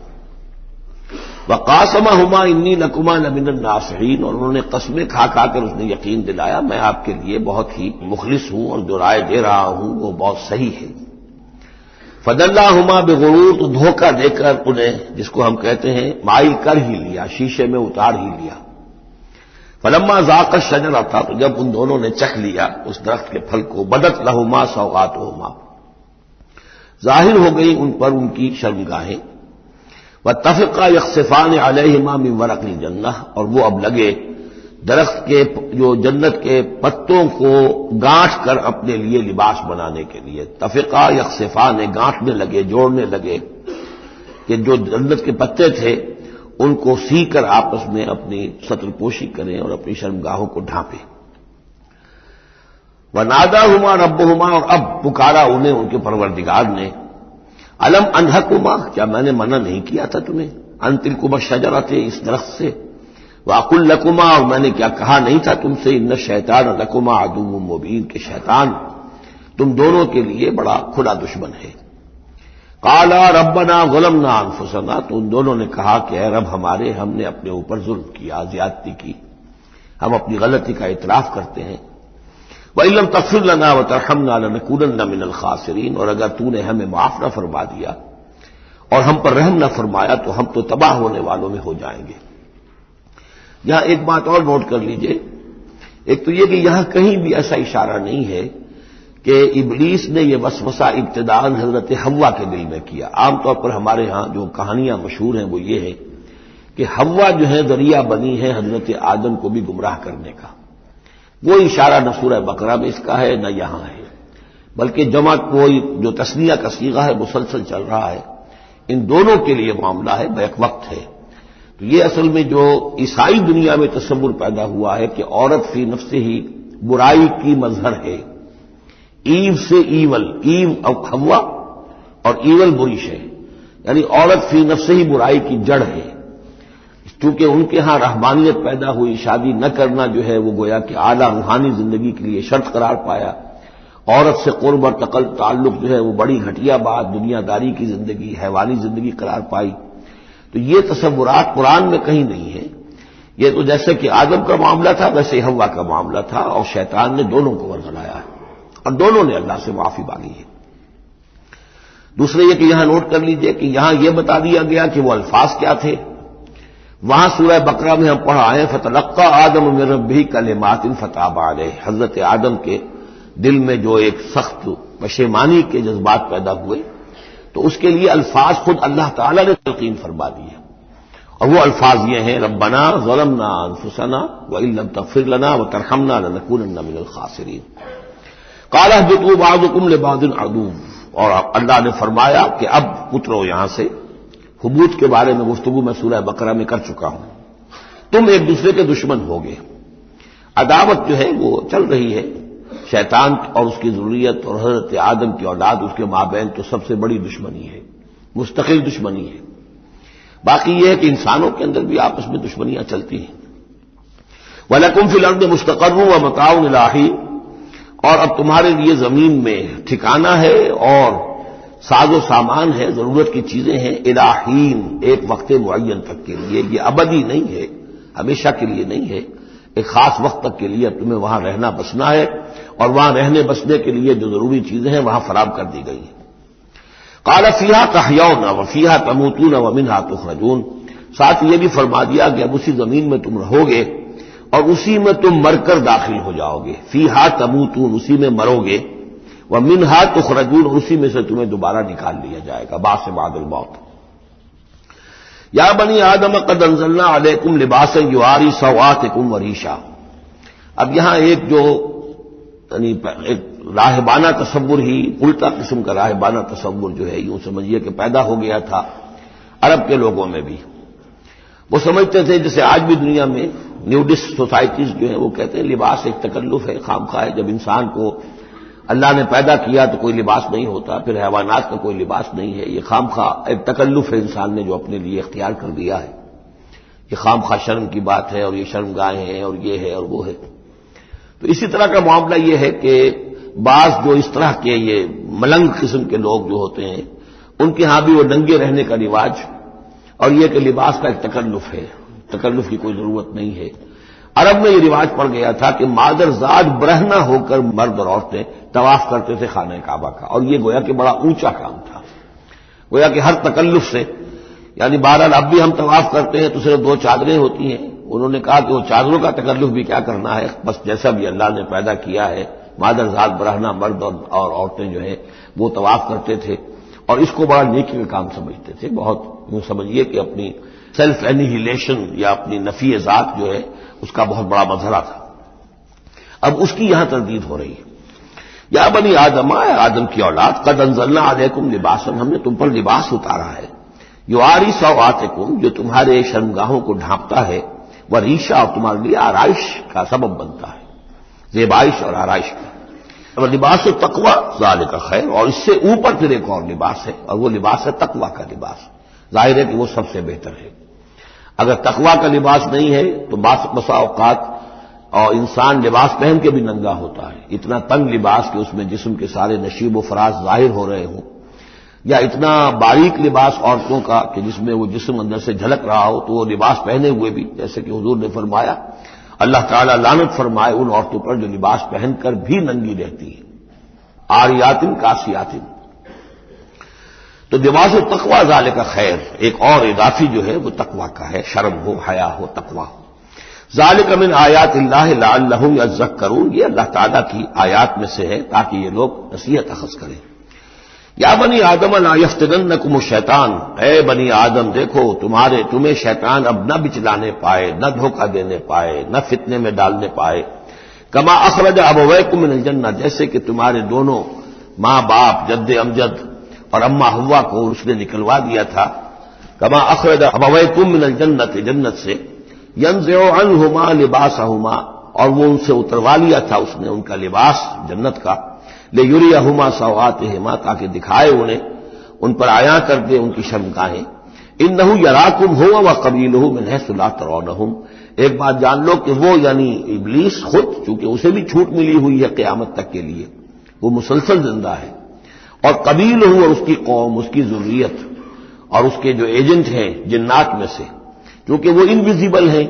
وقاسمہما انی لکما لمن الناصحین، اور انہوں نے قسمیں کھا کھا کر اس نے یقین دلایا میں آپ کے لیے بہت ہی مخلص ہوں اور جو رائے دے رہا ہوں وہ بہت صحیح ہے. فدلاہما بغرور، تو دھوکہ دے کر انہیں، جس کو ہم کہتے ہیں مائل کر ہی لیا، شیشے میں اتار ہی لیا. فلما ذاق الشجرہ، تھا تو جب ان دونوں نے چکھ لیا اس درخت کے پھل کو، بدت لہما سوآتہما، ظاہر ہو گئی ان پر ان کی شرمگاہیں. واتفقا یخصفان علیہما من ورق الجنہ، اور وہ اب لگے درخت کے جو جنت کے پتوں کو گانٹھ کر اپنے لیے لباس بنانے کے لیے. تفقا یخصفان، گانٹھنے لگے، جوڑنے لگے کہ جو جنت کے پتے تھے ان کو سی کر آپس میں اپنی ستر پوشی کریں اور اپنی شرمگاہوں کو ڈھانپیں. وناداہما ربہما، اور اب پکارا انہیں ان کے پروردگار نے، الم انہکما، کیا میں نے منع نہیں کیا تھا تمہیں، ان تلکما الشجرۃ، اس درخت سے، واقل لکما، اور میں نے کیا کہا نہیں تھا تم سے، ان الشیطان لکما عدو مبین، کہ شیطان تم دونوں کے لیے بڑا کھلا دشمن ہے. قالا ربنا ظلمنا انفسنا، تو ان دونوں نے کہا کہ اے رب ہمارے، ہم نے اپنے اوپر ظلم کیا، زیادتی کی، ہم اپنی غلطی کا اعتراف کرتے ہیں. وَإِن لَّمْ تَغْفِرْ لَنَا وَتَرْحَمْنَا لَنَكُونَنَّ مِنَ الْخَاسِرِينَ، اور اگر تو نے ہمیں معاف نہ فرما دیا اور ہم پر رحم نہ فرمایا تو ہم تو تباہ ہونے والوں میں ہو جائیں گے. یہاں ایک بات اور نوٹ کر لیجئے، ایک تو یہ کہ یہاں کہیں بھی ایسا اشارہ نہیں ہے کہ ابلیس نے یہ وسوسہ ابتداءً حضرت حوا کے دل میں کیا. عام طور پر ہمارے ہاں جو کہانیاں مشہور ہیں وہ یہ ہے کہ حوا جو ہے ذریعہ بنی ہے حضرت آدم کو بھی گمراہ کرنے کا. وہ اشارہ نہ سورہ بقرہ میں اس کا ہے نہ یہاں ہے، بلکہ جمع کوئی جو تثنیہ کا صیغہ ہے مسلسل چل رہا ہے. ان دونوں کے لیے معاملہ ہے، بیک وقت ہے. تو یہ اصل میں جو عیسائی دنیا میں تصور پیدا ہوا ہے کہ عورت فی نفس ہی برائی کی مظہر ہے، ایو سے ایول، ایو اور حوا، اور ایول بری شے، یعنی عورت فی نفس ہی برائی کی جڑ ہے. چونکہ ان کے ہاں رحمانیت پیدا ہوئی، شادی نہ کرنا جو ہے وہ گویا کہ اعلیٰ روحانی زندگی کے لیے شرط قرار پایا. عورت سے قرب اور تعلق جو ہے وہ بڑی گھٹیا بات، دنیا داری کی زندگی، حیوانی زندگی قرار پائی. تو یہ تصورات قرآن میں کہیں نہیں ہے. یہ تو جیسے کہ آدم کا معاملہ تھا ویسے حوا کا معاملہ تھا، اور شیطان نے دونوں کو ورگلایا ہے اور دونوں نے اللہ سے معافی مانگی ہے۔ دوسرے یہ کہ یہاں نوٹ کر لیجئے کہ یہاں یہ بتا دیا گیا کہ وہ الفاظ کیا تھے۔ وہاں سورہ بقرہ میں ہم پڑھا ہے فتلقى آدم من ربہ کلمات فتاب علیہ، حضرت آدم کے دل میں جو ایک سخت پشیمانی کے جذبات پیدا ہوئے تو اس کے لیے الفاظ خود اللہ تعالی نے تلقین فرما دیے، اور وہ الفاظ یہ ہیں ربنا ظلمنا انفسنا وان لم تغفر لنا وترحمنا لنکونن من الخاسرین۔ قال اهبطوا بعضكم لبعض عدو، اور اللہ نے فرمایا کہ اب اترو یہاں سے۔ حبوط کے بارے میں گفتگو میں سورہ بقرہ میں کر چکا ہوں۔ تم ایک دوسرے کے دشمن ہوگے۔ عداوت جو ہے وہ چل رہی ہے، شیطان اور اس کی ذریت اور حضرت آدم کی اولاد اس کے مابین تو سب سے بڑی دشمنی ہے، مستقل دشمنی ہے۔ باقی یہ ہے کہ انسانوں کے اندر بھی آپس میں دشمنیاں چلتی ہیں۔ وَلَكُمْ فِي الْأَرْضِ مُسْتَقَرٌّ وَمَتَاعٌ إِلَىٰ حِينٍ، اور اب تمہارے لیے زمین میں ٹھکانہ ہے اور ساز و سامان ہے، ضرورت کی چیزیں ہیں، الی حین، ایک وقت معین تک کے لیے۔ یہ ابدی نہیں ہے، ہمیشہ کے لیے نہیں ہے، ایک خاص وقت تک کے لیے اب تمہیں وہاں رہنا بسنا ہے، اور وہاں رہنے بسنے کے لیے جو ضروری چیزیں ہیں وہاں فراہم کر دی گئی ہیں۔ قال فیہا تحیون وفیہا تموتون ومنہا تخرجون، ساتھ یہ بھی فرما دیا کہ اب اسی زمین میں تم رہو گے اور اسی میں تم مر کر داخل ہو جاؤ گے، فیہا تموتون، اسی میں مرو گے، ومنہا تخرجون، اور اسی میں سے تمہیں دوبارہ نکال لیا جائے گا بعث بعد الموت۔ یا بنی آدم قد انزلنا علیکم لباسا یواری سوآتکم وریشا، اب یہاں ایک جو یعنی ایک راہبانہ تصور ہی، الٹا قسم کا راہبانہ تصور جو ہے یوں سمجھیے کہ پیدا ہو گیا تھا عرب کے لوگوں میں بھی۔ وہ سمجھتے تھے جیسے آج بھی دنیا میں نیوڈسٹ سوسائٹیز جو ہیں وہ کہتے ہیں لباس ایک تکلف ہے، خامخواہ ہے، جب انسان کو اللہ نے پیدا کیا تو کوئی لباس نہیں ہوتا، پھر حیوانات کا کوئی لباس نہیں ہے، یہ خامخواہ ایک تکلف ہے انسان نے جو اپنے لیے اختیار کر دیا ہے، یہ خامخواہ شرم کی بات ہے، اور یہ شرمگاہیں ہیں اور یہ ہے اور وہ ہے۔ تو اسی طرح کا معاملہ یہ ہے کہ بعض جو اس طرح کے یہ ملنگ قسم کے لوگ جو ہوتے ہیں ان کے ہاں بھی وہ ننگے رہنے کا رواج، اور یہ کہ لباس کا ایک تکلف ہے، تکلف کی کوئی ضرورت نہیں ہے۔ عرب میں یہ رواج پڑ گیا تھا کہ مادرزاد برہنہ ہو کر مرد اور عورتیں طواف کرتے تھے خانہ کعبہ کا، اور یہ گویا کہ بڑا اونچا کام تھا، گویا کہ ہر تکلف سے، یعنی بہرحال اب بھی ہم طواف کرتے ہیں تو صرف 2 چادریں ہوتی ہیں، انہوں نے کہا کہ وہ چادروں کا تکلف بھی کیا کرنا ہے، بس جیسا بھی اللہ نے پیدا کیا ہے مادرزاد برہنہ مرد اور عورتیں جو ہیں وہ طواف کرتے تھے، اور اس کو بڑا نیکی کا کام سمجھتے تھے، بہت یوں سمجھیے کہ اپنی سیلف اینیہیلیشن یا اپنی نفی ذات جو ہے اس کا بہت بڑا مظہرہ تھا۔ اب اس کی یہاں تردید ہو رہی ہے۔ یا بنی آدم، آدم کی اولاد، قد انزلنا علیکم لباسا، ہم نے تم پر لباس اتارا ہے، یواری سوآتکم، جو تمہارے شرمگاہوں کو ڈھانپتا ہے، وریشا، اور تمہارے لیے آرائش کا سبب بنتا ہے، زیبائش اور آرائش کا۔ اور لباس تقوی ذالک خیر، اور اس سے اوپر پھر ایک اور لباس ہے، اور وہ لباس ہے تقوی کا لباس۔ ظاہر ہے کہ وہ سب سے بہتر ہے۔ اگر تقوی کا لباس نہیں ہے تو بسا اوقات اور انسان لباس پہن کے بھی ننگا ہوتا ہے، اتنا تنگ لباس کہ اس میں جسم کے سارے نشیب و فراز ظاہر ہو رہے ہوں، یا اتنا باریک لباس عورتوں کا کہ جس میں وہ جسم اندر سے جھلک رہا ہو، تو وہ لباس پہنے ہوئے بھی، جیسے کہ حضور نے فرمایا، اللہ تعالیٰ لعنت فرمائے ان عورتوں پر جو لباس پہن کر بھی ننگی رہتی ہیں، عاریاتن کاسیاتن۔ تو لباس تقوی ذالک خیر، ایک اور اضافی جو ہے وہ تقوی کا ہے، شرم ہو، حیا ہو، تقوی ہو۔ ذالک من آیات اللہ لعلہم یذکرون، یہ اللہ تعالیٰ کی آیات میں سے ہے تاکہ یہ لوگ نصیحت اخذ کریں۔ یا بنی آدم لا یفتننکم الشیطان، اے بنی آدم دیکھو تمہیں شیطان اب نہ بچلانے پائے، نہ دھوکہ دینے پائے، نہ فتنے میں ڈالنے پائے، کما اخرج ابویکم من الجنہ، جیسے کہ تمہارے دونوں ماں باپ جد امجد اور اما حوا کو اس نے نکلوا دیا تھا، کما اخرج ابویکم من الجنۃ، جنت سے، ینزع عنہما لباسہما، اور وہ ان سے اتروا لیا تھا اس نے ان کا لباس جنت کا، لیریہما سوآتہما، تاکہ دکھائے انہیں، ان پر عیاں کر دے ان کی شرمگاہیں۔ انہ یراکم ہو وقبیلہ من حیث لا ترونہم، ایک بات جان لو کہ وہ یعنی ابلیس خود، چونکہ اسے بھی چھوٹ ملی ہوئی ہے قیامت تک کے لیے، وہ مسلسل زندہ ہے، اور قبیل ہو اور اس کی قوم، اس کی ذریت اور اس کے جو ایجنٹ ہیں جنات میں سے، کیونکہ وہ انویزیبل ہیں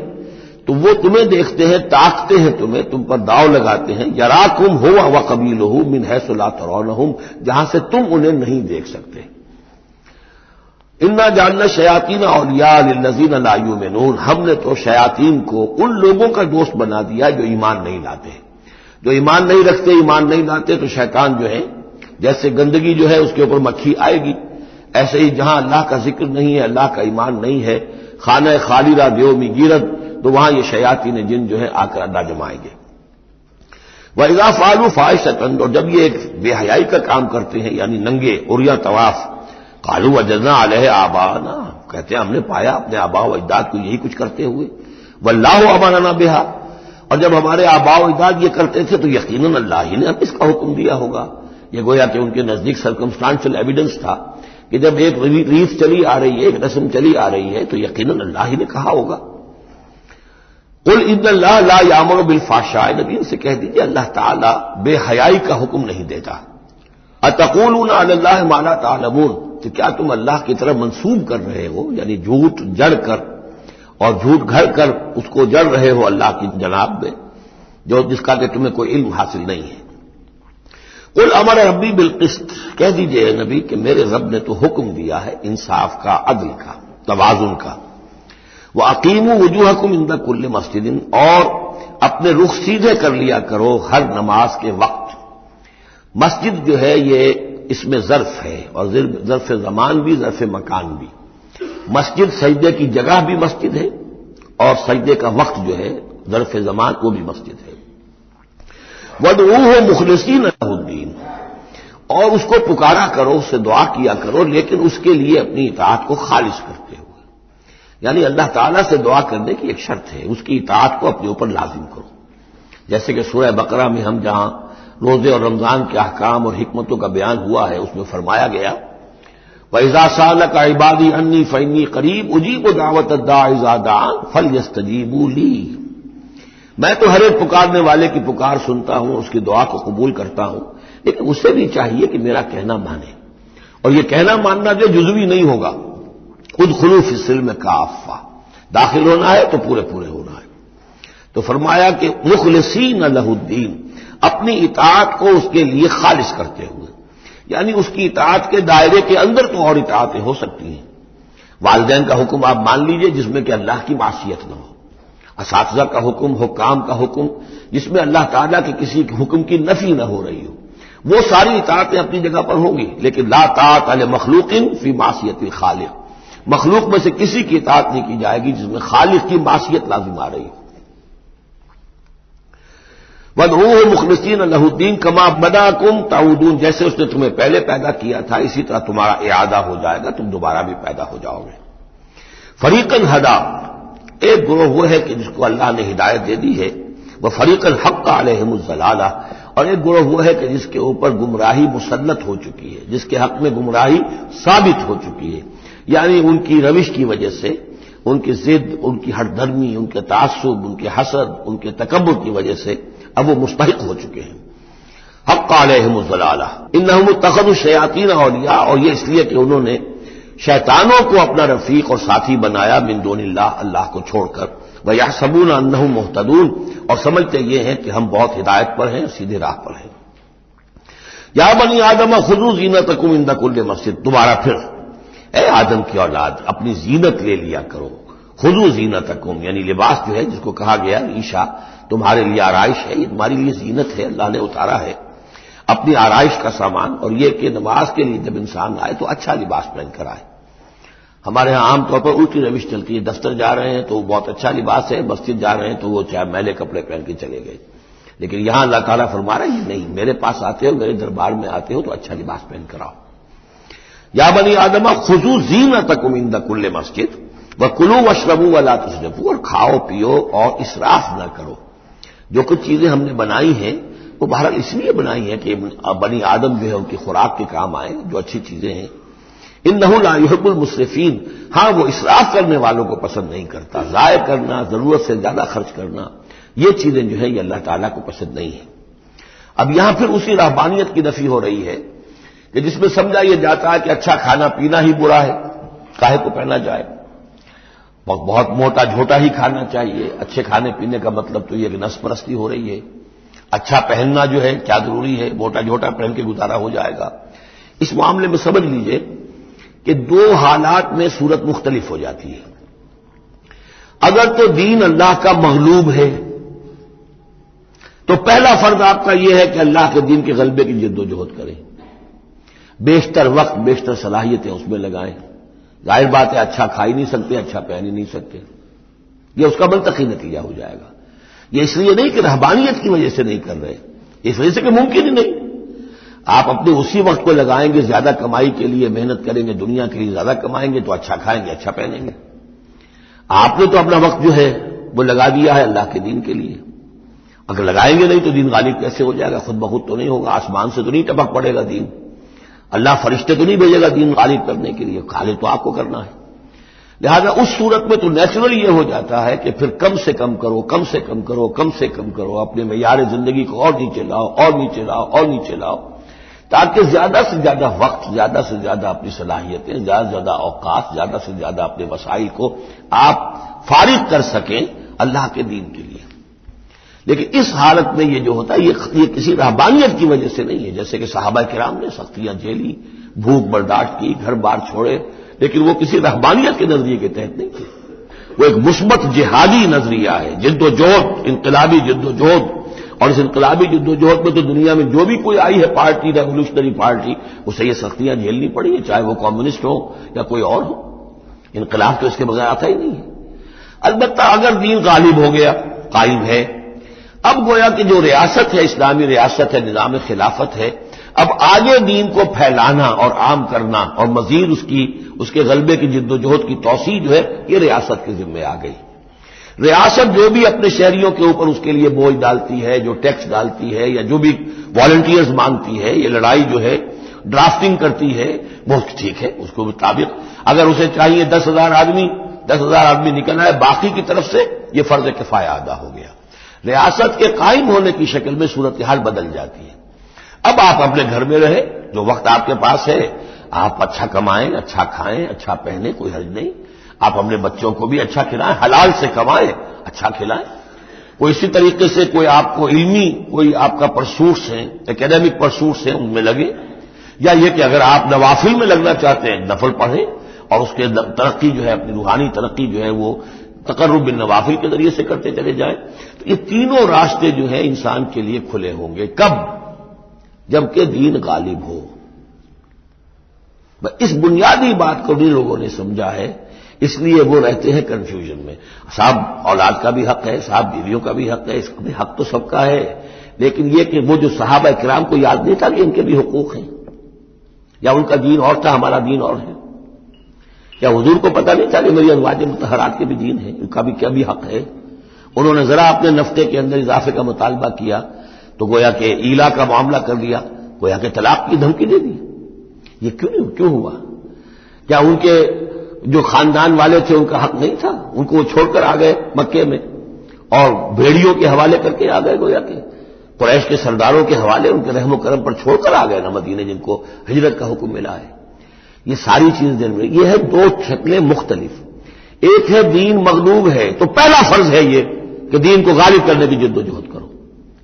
تو وہ تمہیں دیکھتے ہیں، تاکتے ہیں تمہیں، تم پر داؤ لگاتے ہیں، یراکم ہوا وقبیلہ من حیث لا ترونہم، جہاں سے تم انہیں نہیں دیکھ سکتے۔ انا جعلنا الشیاطین اولیاء للذین لا یؤمنون، ہم نے تو شیاطین کو ان لوگوں کا دوست بنا دیا جو ایمان نہیں لاتے، جو ایمان نہیں رکھتے، ایمان نہیں لاتے، تو شیطان جو ہے جیسے گندگی جو ہے اس کے اوپر مکھی آئے گی، ایسے ہی جہاں اللہ کا ذکر نہیں ہے، اللہ کا ایمان نہیں ہے، خانہ خالی را دیو می گیرت، تو وہاں یہ شیاطین جن جو ہے آ کر اڈا جمائیں گے۔ وَإِذَا فَعَلُوا فَاحِشَةً، اور جب یہ ایک بے حیائی کا کام کرتے ہیں یعنی ننگے عریاں طواف، قالوا وجدنا علیہ آباءنا، کہتے ہیں ہم نے پایا اپنے آباء و اجداد کو یہی کچھ کرتے ہوئے، واللہ امرنا بہا، اور جب ہمارے آباء و اجداد یہ کرتے تھے تو یقیناً اللہ ہی نے ہم اس کا حکم دیا ہوگا۔ یہ گویا کہ ان کے نزدیک سرکمسٹانشل ایویڈنس تھا کہ جب ایک ریت چلی آ رہی ہے، ایک رسم چلی آ رہی ہے، تو یقیناً اللہ ہی نے کہا ہوگا۔ قل ان اللہ لا یامر بالفحشاء، نبی سے کہہ دیجیے اللہ تعالیٰ بے حیائی کا حکم نہیں دیتا۔ اتقولون علی اللہ ما لا تعلمون، تو کیا تم اللہ کی طرف منسوب کر رہے ہو، یعنی جھوٹ جڑ کر اور جھوٹ گھڑ کر اس کو جڑ رہے ہو اللہ کی جناب میں، جو جس کا کہ تمہیں کوئی علم حاصل نہیں ہے۔ قل امر ربی بالقسط، کہہ دیجئے نبی کہ میرے رب نے تو حکم دیا ہے انصاف کا، عدل کا، توازن کا۔ وَأَقِيمُوا وُجُوهَكُمْ عِنْدَ كُلِّ مَسْجِدٍ، اور اپنے رخ سیدھے کر لیا کرو ہر نماز کے وقت۔ مسجد جو ہے یہ اس میں ظرف ہے، اور ظرف زمان بھی، ظرف مکان بھی۔ مسجد سجدے کی جگہ بھی مسجد ہے، اور سجدے کا وقت جو ہے ظرف زمان وہ بھی مسجد ہے۔ وَادْعُوهُ مُخْلِصِينَ لَهُ الدِّينَ، اور اس کو پکارا کرو، اس سے دعا کیا کرو، لیکن اس کے لیے اپنی اطاعت کو خالص کرتے ہوئے، یعنی اللہ تعالیٰ سے دعا کرنے کی ایک شرط ہے، اس کی اطاعت کو اپنے اوپر لازم کرو۔ جیسے کہ سورہ بقرہ میں ہم جہاں روزے اور رمضان کے احکام اور حکمتوں کا بیان ہوا ہے، اس میں فرمایا گیا وَإِذَا سَأَلَكَ عِبَادِي عَنِّي فَإِنِّي قَرِيبٌ أُجِيبُ دَعْوَةَ الدَّاعِ إِذَا دَعَانِ فَلْيَسْتَجِيبُوا لِي، میں تو ہر ایک پکارنے والے کی پکار سنتا ہوں، اس کی دعا کو قبول کرتا ہوں، لیکن اسے بھی چاہیے کہ میرا کہنا مانے، اور یہ کہنا ماننا جو جزوی نہیں ہوگا، ادخلوا فی السلم کافہ، داخل ہونا ہے تو پورے پورے ہونا ہے۔ تو فرمایا کہ مخلصین لہ الدین، اپنی اطاعت کو اس کے لیے خالص کرتے ہوئے، یعنی اس کی اطاعت کے دائرے کے اندر تو اور اطاعتیں ہو سکتی ہیں۔ والدین کا حکم آپ مان لیجئے جس میں کہ اللہ کی معصیت نہ ہو، اساتذہ کا حکم، حکام کا حکم جس میں اللہ تعالیٰ کے کسی حکم کی نفی نہ ہو رہی ہو، وہ ساری اطاعتیں اپنی جگہ پر ہوں گی، لیکن لا طاعۃ لمخلوق فی معصیت الخالق، مخلوق میں سے کسی کی اطاعت نہیں کی جائے گی جس میں خالق کی معصیت لازم آ رہی ہو۔ وَادْعُوهُ مُخْلِصِينَ لَهُ الدِّينَ كَمَا بَدَأَكُمْ تَعُودُونَ، جیسے اس نے تمہیں پہلے پیدا کیا تھا اسی طرح تمہارا اعادہ ہو جائے گا، تم دوبارہ بھی پیدا ہو جاؤ گے۔ فَرِيقًا هَدَىٰ، ایک گروہ وہ ہے کہ جس کو اللہ نے ہدایت دے دی ہے، وَفَرِيقًا حَقَّ عَلَيْهِمُ الضَّلَالَةُ، اور ایک گروہ وہ ہے کہ جس کے اوپر گمراہی مسلط ہو چکی ہے، جس کے حق میں گمراہی ثابت ہو چکی ہے، یعنی ان کی روش کی وجہ سے، ان کی ضد، ان کی ہٹ دھرمی، ان کے تعصب، ان کے حسد، ان کے تکبر کی وجہ سے اب وہ مستحق ہو چکے ہیں۔ حق علیہم الضلالہ انہم اتخذوا الشیاطین اولیاء، اور یہ اس لیے کہ انہوں نے شیطانوں کو اپنا رفیق اور ساتھی بنایا من دون اللہ، اللہ کو چھوڑ کر، ویحسبون انہم مہتدون، اور سمجھتے یہ ہیں کہ ہم بہت ہدایت پر ہیں، سیدھے راہ پر ہیں۔ یا بنی آدم خذوا زینتکم عند کل مسجد، دوبارہ پھر اے آدم کی اولاد اپنی زینت لے لیا کرو، خذوا زینتکم یعنی لباس جو ہے جس کو کہا گیا عیشا تمہارے لیے آرائش ہے، یہ تمہاری لیے زینت ہے، اللہ نے اتارا ہے اپنی آرائش کا سامان، اور یہ کہ نماز کے لیے جب انسان آئے تو اچھا لباس پہن کر آئے۔ ہمارے ہاں عام طور پر الٹی روش چلتی ہے، دفتر جا رہے ہیں تو بہت اچھا لباس ہے، مسجد جا رہے ہیں تو وہ چاہے میلے کپڑے پہن کے چلے گئے، لیکن یہاں اللہ تعالیٰ فرما رہا ہے یہ نہیں، میرے پاس آتے ہو، میرے دربار میں آتے ہو تو اچھا لباس پہن کر آؤ۔ یا بنی آدم خذوا زینتکم عند کل مسجد وکلوا واشربوا ولا تسرفوا، اور کھاؤ پیو اور اسراف نہ کرو۔ جو کچھ چیزیں ہم نے بنائی ہیں وہ بہرحال اس لیے بنائی ہیں کہ بنی آدم جو ہے ان کی خوراک کے کام آئے، جو اچھی چیزیں ہیں۔ انہ لا یحب المسرفین، ہاں وہ اسراف کرنے والوں کو پسند نہیں کرتا، ضائع کرنا، ضرورت سے زیادہ خرچ کرنا، یہ چیزیں جو ہے یہ اللہ تعالیٰ کو پسند نہیں ہیں۔ اب یہاں پھر اسی رہبانیت کی نفی ہو رہی ہے کہ جس میں سمجھا یہ جاتا ہے کہ اچھا کھانا پینا ہی برا ہے، کاہے کو پہنا جائے۔ اور بہت موٹا جھوٹا ہی کھانا چاہیے. اچھے کھانے پینے کا مطلب تو یہ کہ نفس پرستی ہو رہی ہے. اچھا پہننا جو ہے کیا ضروری ہے؟ موٹا جھوٹا پہن کے گزارا ہو جائے گا. اس معاملے میں سمجھ لیجئے کہ دو حالات میں صورت مختلف ہو جاتی ہے. اگر تو دین اللہ کا مغلوب ہے تو پہلا فرض آپ کا یہ ہے کہ اللہ کے دین کے غلبے کی جد و جہد کریں، بیشتر وقت بیشتر صلاحیتیں اس میں لگائیں. ظاہر بات ہے اچھا کھا ہی نہیں سکتے، اچھا پہن ہی نہیں سکتے، یہ اس کا منطقی نتیجہ ہو جائے گا. یہ اس لیے نہیں کہ رہبانیت کی وجہ سے نہیں کر رہے، اس وجہ سے کہ ممکن ہی نہیں. آپ اپنے اسی وقت کو لگائیں گے زیادہ کمائی کے لیے، محنت کریں گے دنیا کے لیے، زیادہ کمائیں گے تو اچھا کھائیں گے، اچھا پہنیں گے. آپ نے تو اپنا وقت جو ہے وہ لگا دیا ہے اللہ کے دین کے لیے. اگر لگائیں گے نہیں تو دین غالب کیسے ہو جائے گا؟ خود بخود تو نہیں ہوگا، آسمان سے تو نہیں ٹپک پڑے گا دین. اللہ فرشتے تو نہیں بھیجے گا دین غالب کرنے کے لیے، غالب تو آپ کو کرنا ہے. لہذا اس صورت میں تو نیچرل یہ ہو جاتا ہے کہ پھر کم سے کم کرو، کم سے کم کرو، کم سے کم کرو، اپنے معیار زندگی کو اور نیچے لاؤ، اور نیچے لاؤ، اور نیچے لاؤ، تاکہ زیادہ سے زیادہ وقت، زیادہ سے زیادہ اپنی صلاحیتیں، زیادہ سے زیادہ اوقات، زیادہ سے زیادہ اپنے وسائل کو آپ فارغ کر سکیں اللہ کے دین کے لیے. لیکن اس حالت میں یہ جو ہوتا ہے یہ کسی رہبانیت کی وجہ سے نہیں ہے. جیسے کہ صحابہ کرام نے سختیاں جھیلی، بھوک برداشت کی، گھر بار چھوڑے، لیکن وہ کسی رہبانیت کے نظریے کے تحت نہیں تھے. وہ ایک مثبت جہادی نظریہ ہے، جد و جہد، انقلابی جد و جہد. اور اس انقلابی جد و جہد میں تو دنیا میں جو بھی کوئی آئی ہے پارٹی، ریولیوشنری پارٹی، اسے یہ سختیاں جھیلنی پڑی ہے، چاہے وہ کمیونسٹ ہو یا کوئی اور ہو. انقلاب تو اس کے بغیر آتا ہی نہیں ہے. البتہ اگر دین غالب ہو گیا، قائم ہے، اب گویا کہ جو ریاست ہے، اسلامی ریاست ہے، نظام خلافت ہے، اب آگے دین کو پھیلانا اور عام کرنا اور مزید اس کے غلبے کی جد و جہد کی توسیع جو ہے یہ ریاست کے ذمہ آ گئی. ریاست جو بھی اپنے شہریوں کے اوپر اس کے لیے بوجھ ڈالتی ہے، جو ٹیکس ڈالتی ہے، یا جو بھی والنٹیئرز مانگتی ہے، یہ لڑائی جو ہے ڈرافٹنگ کرتی ہے، وہ ٹھیک ہے. اس کو مطابق اگر اسے چاہیے 10,000 آدمی نکل آئے، باقی کی طرف سے یہ فرض کفایہ ادا ہو گیا. ریاست کے قائم ہونے کی شکل میں صورتحال بدل جاتی ہے. اب آپ اپنے گھر میں رہے، جو وقت آپ کے پاس ہے آپ اچھا کمائیں، اچھا کھائیں، اچھا پہنیں، کوئی حرج نہیں. آپ اپنے بچوں کو بھی اچھا کھلائیں، حلال سے کمائیں، اچھا کھلائیں. کوئی اسی طریقے سے کوئی آپ کو علمی کوئی آپ کا پرسوٹس ہیں، اکیڈیمک پرسوٹس ہیں، ان میں لگے. یا یہ کہ اگر آپ نوافل میں لگنا چاہتے ہیں، نفل پڑھیں اور اس کے ترقی جو ہے، اپنی روحانی ترقی جو ہے وہ تقرب بالنوافل کے ذریعے سے کرتے چلے جائیں. تو یہ تینوں راستے جو ہیں انسان کے لیے کھلے ہوں گے. کب؟ جبکہ دین غالب ہو. اس بنیادی بات کو بھی لوگوں نے سمجھا ہے، اس لیے وہ رہتے ہیں کنفیوژن میں. صاحب اولاد کا بھی حق ہے، صاحب بیویوں کا بھی حق ہے، اس کا بھی حق تو سب کا ہے. لیکن یہ کہ وہ جو صحابہ کرام کو یاد نہیں تھا کہ ان کے بھی حقوق ہیں، یا ان کا دین اور تھا، ہمارا دین اور ہے. کیا حضور کو پتہ نہیں تھا کہ میری ازواج مطہرات کے بھی دین ہے، ان کا بھی کیا بھی حق ہے؟ انہوں نے ذرا اپنے نفقے کے اندر اضافے کا مطالبہ کیا تو گویا کہ ایلا کا معاملہ کر دیا، گویا کہ طلاق کی دھمکی دے دی. یہ کیوں ہوا؟ کیا ان کے جو خاندان والے تھے ان کا حق نہیں تھا؟ ان کو وہ چھوڑ کر آ گئے مکے میں اور بھیڑیوں کے حوالے کر کے آ گئے، گویا کہ قریش کے سرداروں کے حوالے ان کے رحم و کرم پر چھوڑ کر آ گئے نا مدینے، جن کو ہجرت کا حکم ملا ہے. یہ ساری چیز دل میں یہ ہے. دو شکلیں مختلف. ایک ہے دین مغلوب ہے تو پہلا فرض ہے یہ کہ دین کو غالب کرنے کی جد و جہد کرو،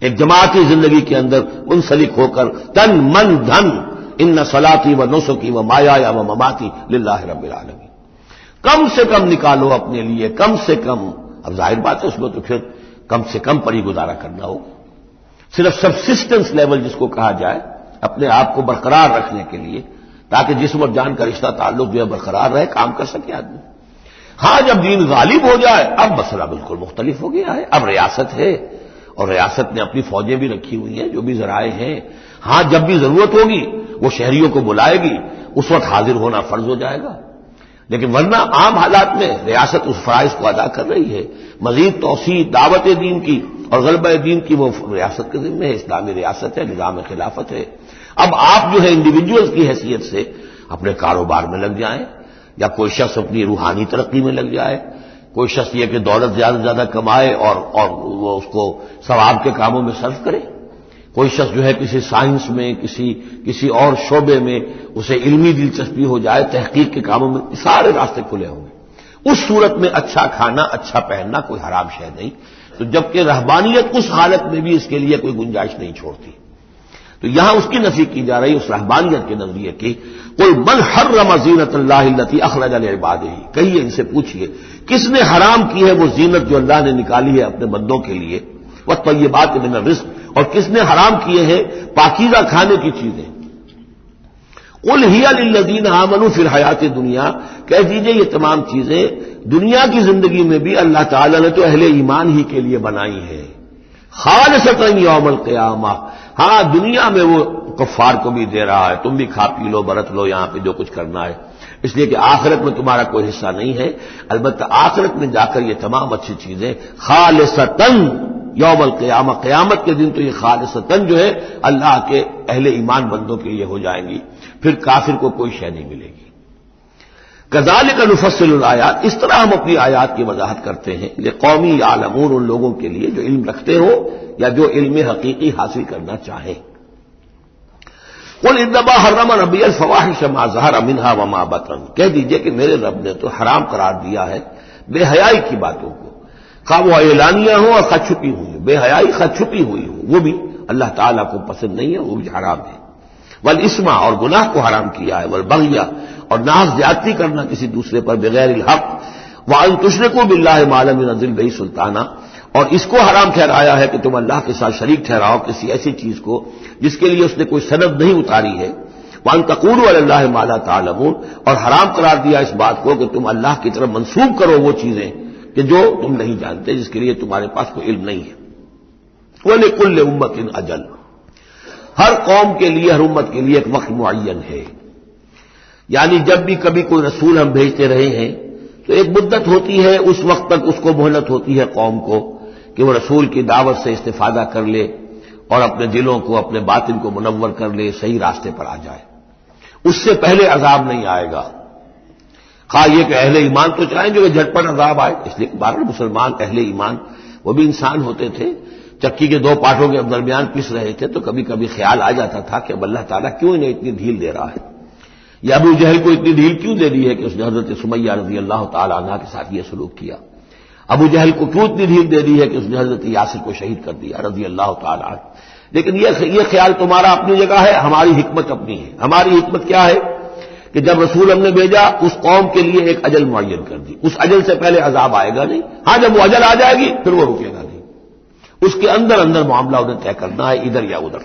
ایک جماعتی زندگی کے اندر منسلک ہو کر تن من دھن ان صلاتی و نسکی و مایایا و مماتی للہ رب العالمین. کم سے کم نکالو اپنے لیے، کم سے کم. اب ظاہر بات ہے اس میں تو پھر کم سے کم پر ہی گزارا کرنا ہوگا. صرف سبسسٹنس لیول جس کو کہا جائے، اپنے آپ کو برقرار رکھنے کے لیے، تاکہ جسم اور جان کا رشتہ تعلق جو ہے برقرار رہے، کام کر سکے آدمی. ہاں جب دین غالب ہو جائے اب مسئلہ بالکل مختلف ہو گیا ہے. اب ریاست ہے اور ریاست نے اپنی فوجیں بھی رکھی ہوئی ہیں، جو بھی ذرائع ہیں. ہاں جب بھی ضرورت ہوگی وہ شہریوں کو بلائے گی، اس وقت حاضر ہونا فرض ہو جائے گا. لیکن ورنہ عام حالات میں ریاست اس فرائض کو ادا کر رہی ہے. مزید توسیع دعوت دین کی اور غلبہ دین کی وہ ریاست کے ذمہ ہے. اسلامی ریاست ہے، نظام خلافت ہے. اب آپ جو ہے انڈیویجولز کی حیثیت سے اپنے کاروبار میں لگ جائیں، یا کوئی شخص اپنی روحانی ترقی میں لگ جائے، کوئی شخص یہ کہ دولت زیادہ سے زیادہ کمائے اور وہ اس کو ثواب کے کاموں میں صرف کرے. کوئی شخص جو ہے کسی سائنس میں، کسی اور شعبے میں اسے علمی دلچسپی ہو جائے، تحقیق کے کاموں میں. سارے راستے کھلے ہوں گے. اس صورت میں اچھا کھانا اچھا پہننا کوئی حرام شے نہیں، تو جبکہ رہبانیت اس حالت میں بھی اس کے لیے کوئی گنجائش نہیں چھوڑتی، تو یہاں اس کی نفی کی جا رہی اس رہبانیت کے نظریے کی۔ قل من حرم زینت اللہ التی اخرج لعبادہ، کہیے ان سے پوچھیے کس نے حرام کی ہے وہ زینت جو اللہ نے نکالی ہے اپنے بندوں کے لیے، والطیبات من الرزق، اور کس نے حرام کیے ہیں پاکیزہ کھانے کی چیزیں۔ قل ہی للذین آمنوا فی الحیات دنیا، کہہ دیجئے یہ تمام چیزیں دنیا کی زندگی میں بھی اللہ تعالی نے تو اہل ایمان ہی کے لیے بنائی ہے، خالصۃ یوم القیامہ، ہاں دنیا میں وہ کفار کو بھی دے رہا ہے، تم بھی کھا پی لو برت لو یہاں پہ جو کچھ کرنا ہے، اس لیے کہ آخرت میں تمہارا کوئی حصہ نہیں ہے، البتہ آخرت میں جا کر یہ تمام اچھی چیزیں خالصتاً یوم القیامہ، قیامت کے دن تو یہ خالصتاً جو ہے اللہ کے اہل ایمان بندوں کے لیے ہو جائیں گی، پھر کافر کو کوئی شے نہیں ملے گی۔ کذالک نفصل الآیات، اس طرح ہم اپنی آیات کی وضاحت کرتے ہیں لقوم یعلمون، ان لوگوں کے لیے جو علم رکھتے ہو یا جو علم حقیقی حاصل کرنا چاہیں۔ قل انما حرم ربی الفواحش ما ظہر منها وما بطن، کہہ دیجئے کہ میرے رب نے تو حرام قرار دیا ہے بے حیائی کی باتوں کو، خواہ وہ اعلانیہ ہو اور خواہ چھپی ہوئی ہو، بے حیائی خواہ چھپی ہوئی ہو، وہ بھی اللہ تعالیٰ کو پسند نہیں ہے، وہ بھی حرام ہے۔ والاسم، اور گناہ کو حرام کیا ہے، والبغی، اور ناحق زیادتی کرنا کسی دوسرے پر بغیر الحق، وان تشرکوا باللہ ما لم ينزل بہ سلطانہ، اور اس کو حرام ٹھہرایا ہے کہ تم اللہ کے ساتھ شریک ٹھہراؤ کسی ایسی چیز کو جس کے لیے اس نے کوئی سند نہیں اتاری ہے، وان تقولوا علی اللہ ما لا تعلمون، اور حرام قرار دیا اس بات کو کہ تم اللہ کی طرف منسوب کرو وہ چیزیں کہ جو تم نہیں جانتے، جس کے لیے تمہارے پاس کوئی علم نہیں ہے۔ وَلِكُلِّ أُمَّةٍ أَجَلٌ، ہر قوم کے لیے، ہر امت کے لیے ایک وقت معین ہے، یعنی جب بھی کبھی کوئی رسول ہم بھیجتے رہے ہیں تو ایک مدت ہوتی ہے، اس وقت تک اس کو مہلت ہوتی ہے قوم کو کہ وہ رسول کی دعوت سے استفادہ کر لے اور اپنے دلوں کو، اپنے باطن کو منور کر لے، صحیح راستے پر آ جائے، اس سے پہلے عذاب نہیں آئے گا۔ خواہ یہ کہ اہل ایمان تو چاہیں جو کہ جھٹپٹ عذاب آئے، اس لیے کہ بہرحال مسلمان اہل ایمان وہ بھی انسان ہوتے تھے، چکی کے دو پاٹوں کے درمیان پس رہے تھے تو کبھی کبھی خیال آ جاتا تھا کہ اب اللہ تعالیٰ کیوں انہیں اتنی ڈھیل دے رہا ہے، یا ابو جہل کو اتنی ڈھیل کیوں دے دی ہے کہ اس نے حضرت سمیہ رضی اللہ تعالیٰ عنہ کے ساتھ یہ سلوک کیا، ابو جہل کو کیوں اتنی ڈھیل دے دی ہے کہ اس نے حضرت یاسر کو شہید کر دیا رضی اللہ تعالیٰ عنہ۔ لیکن یہ خیال تمہارا اپنی جگہ ہے، ہماری حکمت اپنی ہے۔ ہماری حکمت کیا ہے کہ جب رسول ہم نے بھیجا اس قوم کے لیے ایک اجل معین کر دی، اس اجل سے پہلے عذاب آئے گا نہیں، ہاں جب وہ اجل آ جائے گی پھر وہ رکے گا نہیں، اس کے اندر اندر معاملہ انہیں طے کرنا ہے، ادھر یا ادھر۔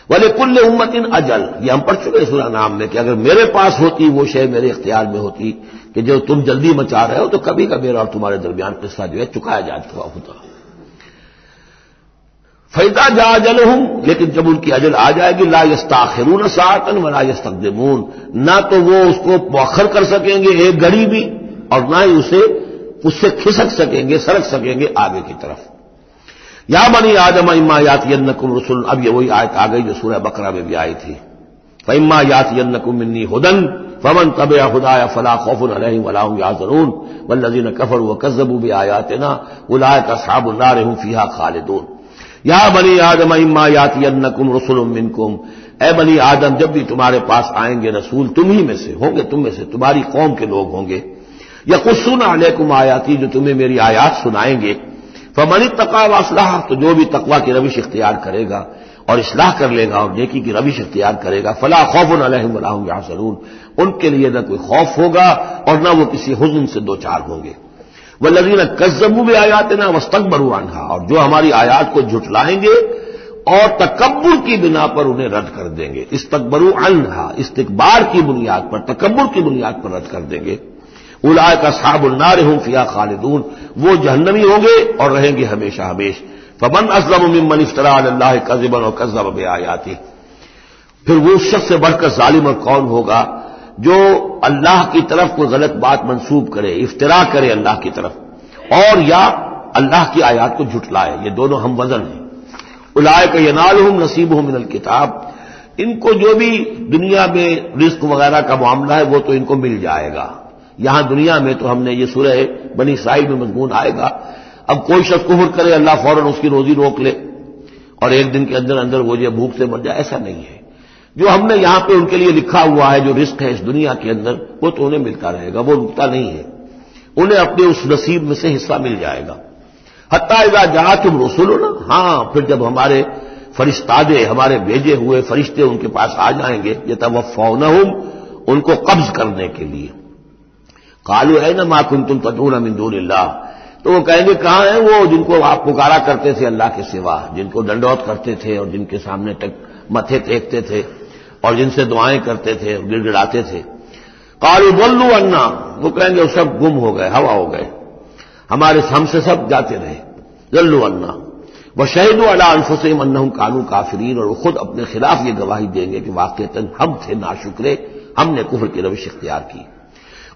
وَلِكُلِّ أُمَّةٍ أَجَلٌ، یہ ہم پڑھ چکے سورہ نام میں کہ اگر میرے پاس ہوتی وہ شے، میرے اختیار میں ہوتی کہ جو تم جلدی مچا رہے ہو، تو کبھی کا میرا اور تمہارے درمیان قصہ جو ہے چکایا جا چکا ہوتا۔ فَإِذَا جَاءَ أَجَلُهُمْ، لیکن جب ان کی اجل آ جائے گی، لَا يَسْتَأْخِرُونَ سَاعَةً وَلَا يَسْتَقْدِمُونَ، نہ تو وہ اس کو مؤخر کر سکیں گے ایک گھڑی بھی، اور نہ ہی اس سے کھسک سکیں گے، سرک سکیں گے آگے کی طرف۔ یا بنی آدم اما یاتینکم رسل، اب یہ وہی آیت آ گئی جو سورہ بقرہ میں بھی آئی تھی، فاما یاتینکم منی ہدی فمن تبع ہدایا فلا خوف علیہم ولا هم یحزنون والذین کفروا وکذبوا بآیاتنا اولئک اصحاب النار هم فیہا خالدون۔ یا بنی آدم اما یاتینکم رسل منکم، اے بنی آدم جب بھی تمہارے پاس آئیں گے رسول تم ہی میں سے ہوں گے، تم میں سے تمہاری قوم کے لوگ ہوں گے، یقصون علیکم آیاتی، جو تمہیں میری آیات سنائیں گے، فمن اتقی واصلح، تو جو بھی تقوی کی روش اختیار کرے گا اور اصلاح کر لے گا اور نیکی کی روش اختیار کرے گا، فلا خوف علیہم ولا هم یحزنون، ان کے لیے نہ کوئی خوف ہوگا اور نہ وہ کسی حزن سے دوچار ہوں گے۔ والذین کذبوا بآیاتنا واستکبروا عنہا، اور جو ہماری آیات کو جھٹلائیں گے اور تکبر کی بنا پر انہیں رد کر دیں گے، استکبروا عنہا، استکبار کی بنیاد پر، تکبر کی بنیاد پر رد کر دیں گے، اولئک اصحاب النار هم فیہا خالدون، وہ جہنمی ہوں گے اور رہیں گے ہمیشہ ہمیش۔ فمن اظلم ممن افترى علی اللہ کذبا وکذب بآیاتہ، پھر وہ شخص سے بڑھ کر ظالم اور کون ہوگا جو اللہ کی طرف کوئی غلط بات منسوب کرے، افتراء کرے اللہ کی طرف، اور یا اللہ کی آیات کو جھٹلائے، یہ دونوں ہم وزن ہیں۔ اولئک ینالهم نصیبهم من الکتاب، ان کو جو بھی دنیا میں رزق وغیرہ کا معاملہ ہے وہ تو ان کو مل جائے گا، یہاں دنیا میں تو ہم نے یہ سورہ بنی اسرائیل میں مضمون آئے گا، اب کوئی شخص کفر کرے اللہ فوراً اس کی روزی روک لے اور ایک دن کے اندر اندر وہ جو بھوک سے مر جائے، ایسا نہیں ہے۔ جو ہم نے یہاں پہ ان کے لیے لکھا ہوا ہے جو رزق ہے اس دنیا کے اندر وہ تو انہیں ملتا رہے گا، وہ رکتا نہیں ہے، انہیں اپنے اس نصیب میں سے حصہ مل جائے گا۔ حتی اذا جاءتهم رسلنا، ہاں پھر جب ہمارے فرشتادے، ہمارے بھیجے ہوئے فرشتے ان کے پاس آ جائیں گے، یتوفونہم، ان کو قبض کرنے کے لیے، قالوا این ما کنتم تدعون من دون اللہ، تو وہ کہیں گے کہاں ہیں وہ جن کو آپ پکارا کرتے تھے اللہ کے سوا، جن کو ڈنڈوت کرتے تھے اور جن کے سامنے متھے ٹیکتے تھے اور جن سے دعائیں کرتے تھے اور گڑ گڑاتے تھے۔ قالوا ضلوا عنا، وہ کہیں گے وہ سب گم ہو گئے، ہوا ہو گئے، ہم سے سب جاتے رہے، ضلوا عنا وشہدوا علی انفسہم انہم کانوا کافرین، اور وہ خود اپنے خلاف یہ گواہی دیں گے کہ واقعتاً ہم تھے ناشکرے، ہم نے کفر کی روش اختیار کی۔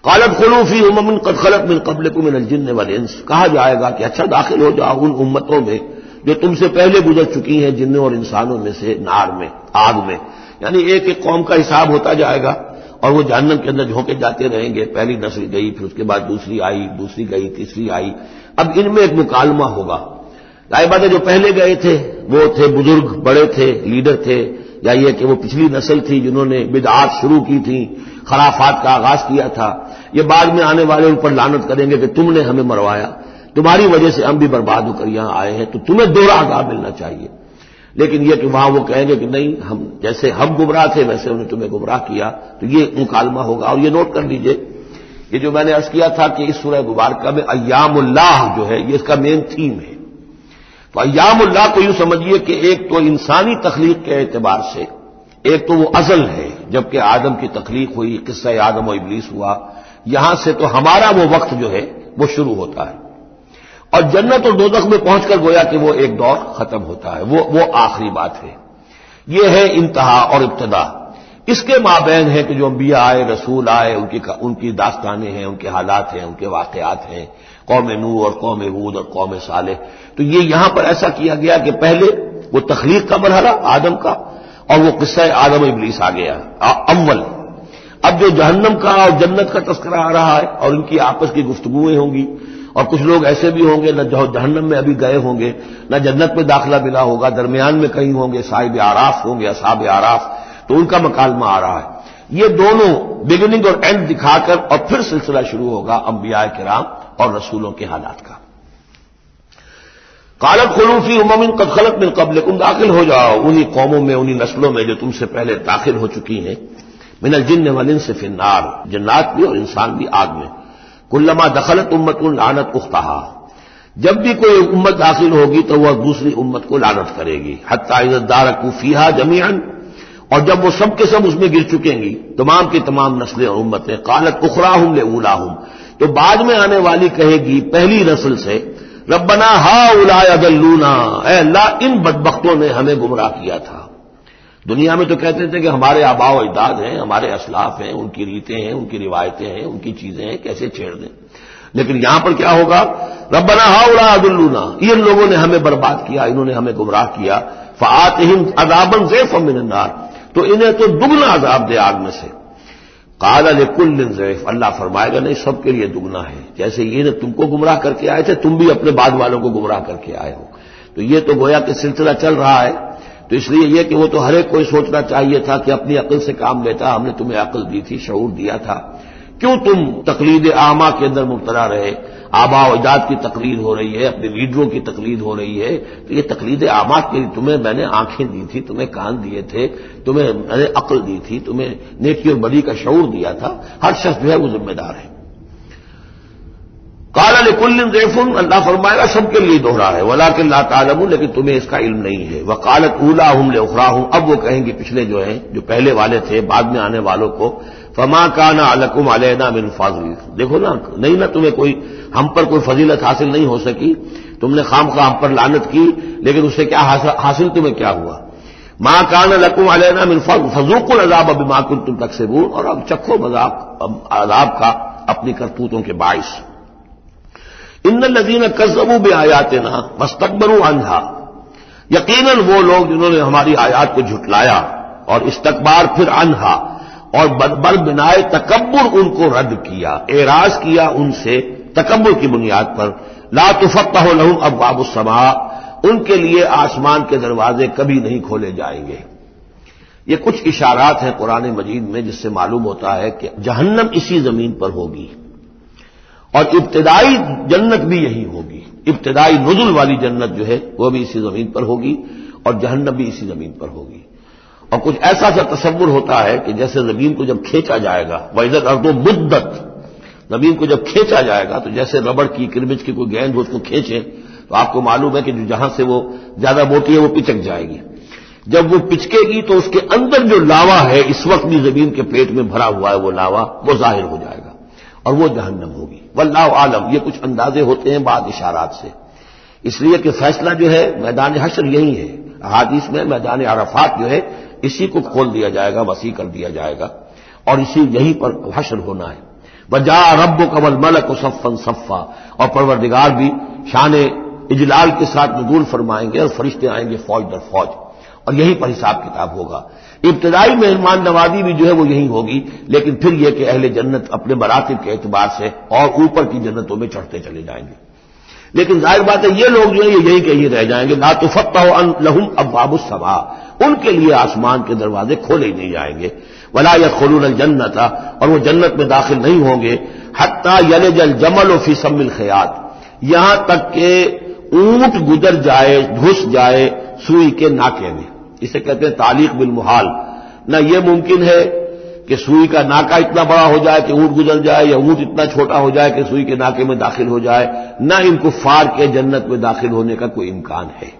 قالت خلوا فی امم قد خلت من قبلکم من الجن والانس، کہا جائے گا کہ اچھا داخل ہو جاؤ ان امتوں میں جو تم سے پہلے گزر چکی ہیں جنوں اور انسانوں میں سے، نار میں، آگ میں، یعنی ایک ایک قوم کا حساب ہوتا جائے گا اور وہ جہنم کے اندر جھونکے جاتے رہیں گے، پہلی نسل گئی، پھر اس کے بعد دوسری آئی، دوسری گئی، تیسری آئی، اب ان میں ایک مکالمہ ہوگا۔ ظاہر بات ہے جو پہلے گئے تھے وہ تھے بزرگ، بڑے تھے، لیڈر تھے، یا یہ کہ وہ پچھلی نسل تھی جنہوں نے بدعات شروع کی تھی، خرافات کا آغاز کیا تھا، یہ بعد میں آنے والے ان پر لعنت کریں گے کہ تم نے ہمیں مروایا، تمہاری وجہ سے ہم بھی برباد ہو کر یہاں آئے ہیں، تو تمہیں دوہرا عذاب ملنا چاہیے۔ لیکن یہ کہ وہاں وہ کہیں گے کہ نہیں، ہم جیسے ہم گمراہ تھے ویسے انہوں نے تمہیں گمراہ کیا، تو یہ مکالمہ ہوگا۔ اور یہ نوٹ کر لیجئے، یہ جو میں نے عرض کیا تھا کہ اس سورہ مبارکہ میں ایام اللہ جو ہے یہ اس کا مین تھیم ہے، تو ایام اللہ کو یوں سمجھیے کہ ایک تو انسانی تخلیق کے اعتبار سے ایک تو وہ ازل ہے، جبکہ آدم کی تخلیق ہوئی، قصہ آدم و ابلیس ہوا، یہاں سے تو ہمارا وہ وقت جو ہے وہ شروع ہوتا ہے، اور جنت اور دوزخ میں پہنچ کر گویا کہ وہ ایک دور ختم ہوتا ہے، وہ آخری بات ہے۔ یہ ہے انتہا اور ابتدا۔ اس کے مابین ہے کہ جو انبیاء آئے، رسول آئے، ان کی داستانیں ہیں، ان کے حالات ہیں، ان کے واقعات ہیں، قوم نوح اور قوم ہود اور قوم صالح۔ تو یہ یہاں پر ایسا کیا گیا کہ پہلے وہ تخلیق کا مرحلہ آدم کا، اور وہ قصہ آدم و ابلیس آ گیا اول۔ اب جو جہنم کا اور جنت کا تذکرہ آ رہا ہے اور ان کی آپس کی گفتگویں ہوں گی، اور کچھ لوگ ایسے بھی ہوں گے نہ جو جہنم میں ابھی گئے ہوں گے، نہ جنت میں داخلہ ملا ہوگا، درمیان میں کہیں ہوں گے، صاحب آراف ہوں گے، اصحاب آراف، تو ان کا مکالمہ آ رہا ہے۔ یہ دونوں بگننگ اور اینڈ دکھا کر اور پھر سلسلہ شروع ہوگا انبیاء کرام اور رسولوں کے حالات کا۔ قالت خلوا فی امم قد خلت من قبلکم، داخل ہو جاؤ انہی قوموں میں، انہی نسلوں میں جو تم سے پہلے داخل ہو چکی ہیں، من الجن والانس فی النار، جنات بھی اور انسان بھی آگ میں۔ کلما دخلت امت لعنت اختہا، جب بھی کوئی امت داخل ہوگی تو وہ دوسری امت کو لعنت کرے گی، حتی اذا ادارکوا فیہا جمیعا، اور جب وہ سب کے سب اس میں گر چکیں گی، تمام کی تمام نسلیں اور امتیں، قالت اخراہم لاولاہم، تو بعد میں آنے والی کہے گی پہلی نسل سے، ربنا ہؤلاء اضلونا، اے اللہ ان بدبختوں نے ہمیں گمراہ کیا تھا۔ دنیا میں تو کہتے تھے کہ ہمارے آباء و اجداد ہیں، ہمارے اسلاف ہیں، ان کی ریتیں ہیں، ان کی روایتیں ہیں، ان کی چیزیں ہیں، کیسے چھیڑ دیں۔ لیکن یہاں پر کیا ہوگا، ربنا ہؤلاء اضلونا، ان لوگوں نے ہمیں برباد کیا، انہوں نے ہمیں گمراہ کیا، فآتہم عذابا ضعفا من النار، تو انہیں تو دگنا عذاب دے آگ میں سے۔ قال لکل ضعف، اللہ فرمائے گا نہیں، سب کے لیے دگنا ہے، جیسے یہ نے تم کو گمراہ کر کے آئے تھے، تم بھی اپنے بعد والوں کو گمراہ کر کے آئے ہو۔ تو یہ تو گویا کہ سلسلہ چل رہا ہے، تو اس لیے یہ کہ وہ تو ہر ایک کوئی سوچنا چاہیے تھا کہ اپنی عقل سے کام لیتا، ہم نے تمہیں عقل دی تھی، شعور دیا تھا، کیوں تم تقلید اعمیٰ کے اندر مبتلا رہے؟ آباء و اجداد کی تقلید ہو رہی ہے، اپنے لیڈروں کی تقلید ہو رہی ہے، تو یہ تقلید اعمیٰ کے لیے تمہیں میں نے آنکھیں دی تھی، تمہیں کان دیے تھے، تمہیں میں نے عقل دی تھی، تمہیں نیکی اور بدی کا شعور دیا تھا، ہر شخص جو ہے وہ ذمہ دار ہے۔ قال لکل ضعف، اللہ فرمائے گا سب کے لیے دوہرا ہے، ولکن لا تعلمون، لیکن تمہیں اس کا علم نہیں ہے۔ وقالت اولاہم لاخراہم، اب وہ کہیں گے پچھلے جو ہیں، جو پہلے والے تھے، بعد میں آنے والوں کو، فما کان لکم علینا من فضل، دیکھو نا، نہیں نا تمہیں کوئی، ہم پر کوئی فضیلت حاصل نہیں ہو سکی، تم نے خام خواہ ہم پر لعنت کی، لیکن اس سے کیا حاصل تمہیں کیا ہوا؟ ما کان لکم علینا من فضل فذوقوا العذاب بما کنتم تکسبون، اور اب چکھو عذاب کا اپنی کرتوتوں کے باعث۔ ان الذین کذبوا بآیاتنا واستکبروا عنہا، یقیناً وہ لوگ جنہوں نے ہماری آیات کو جھٹلایا اور استکبار پھر عنہا، اور بر بنائے تکبر ان کو رد کیا، اعراض کیا ان سے تکبر کی بنیاد پر، لا تفتح لهم ابواب السماء، ان کے لیے آسمان کے دروازے کبھی نہیں کھولے جائیں گے۔ یہ کچھ اشارات ہیں قرآن مجید میں جس سے معلوم ہوتا ہے کہ جہنم اسی زمین پر ہوگی اور ابتدائی جنت بھی یہی ہوگی. ابتدائی نزل والی جنت جو ہے وہ بھی اسی زمین پر ہوگی اور جہنم بھی اسی زمین پر ہوگی. اور کچھ ایسا سا تصور ہوتا ہے کہ جیسے زمین کو جب کھینچا جائے گا وَإِذَا الْأَرْضُ مُدَّتْ، زمین کو جب کھینچا جائے گا تو جیسے ربڑ کی کرمچ کی کوئی گیند اس کو کھینچے تو آپ کو معلوم ہے کہ جہاں سے وہ زیادہ موٹی ہے وہ پچک جائے گی. جب وہ پچکے گی تو اس کے اندر جو لاوا ہے اس وقت بھی زمین کے پیٹ میں بھرا ہوا ہے وہ لاوا وہ ظاہر ہو جائے گا اور وہ جہنم ہوگی. واللہ عالم. یہ کچھ اندازے ہوتے ہیں بعض اشارات سے، اس لیے کہ فیصلہ جو ہے میدان حشر یہی ہے. احادیث میں میدان عرفات جو ہے اسی کو کھول دیا جائے گا، وسیع کر دیا جائے گا اور اسی یہیں پر حشر ہونا ہے. وجاء ربک والملک صفا صفا، اور پروردگار بھی شان اجلال کے ساتھ نزول فرمائیں گے اور فرشتے آئیں گے فوج در فوج اور یہیں پر حساب کتاب ہوگا. ابتدائی مہمان نوازی بھی جو ہے وہ یہی ہوگی، لیکن پھر یہ کہ اہل جنت اپنے مراتب کے اعتبار سے اور اوپر کی جنتوں میں چڑھتے چلے جائیں گے. لیکن ظاہر بات ہے یہ لوگ جو ہیں یہ یہی کہ رہ جائیں گے. لا تفتح لهم ابواب السماء، ان کے لیے آسمان کے دروازے کھولے ہی نہیں جائیں گے. ولا يدخلون الجنۃ، اور وہ جنت میں داخل نہیں ہوں گے. حتی یلج الجمل فی سم الخیاط، یہاں تک کہ اونٹ گزر جائے، گھس جائے سوئی کے ناکے میں. اسے کہتے ہیں تعلیق بالمحال. نہ یہ ممکن ہے کہ سوئی کا ناکا اتنا بڑا ہو جائے کہ اونٹ گزر جائے، یا اونٹ اتنا چھوٹا ہو جائے کہ سوئی کے ناکے میں داخل ہو جائے. نہ ان کفار کے جنت میں داخل ہونے کا کوئی امکان ہے.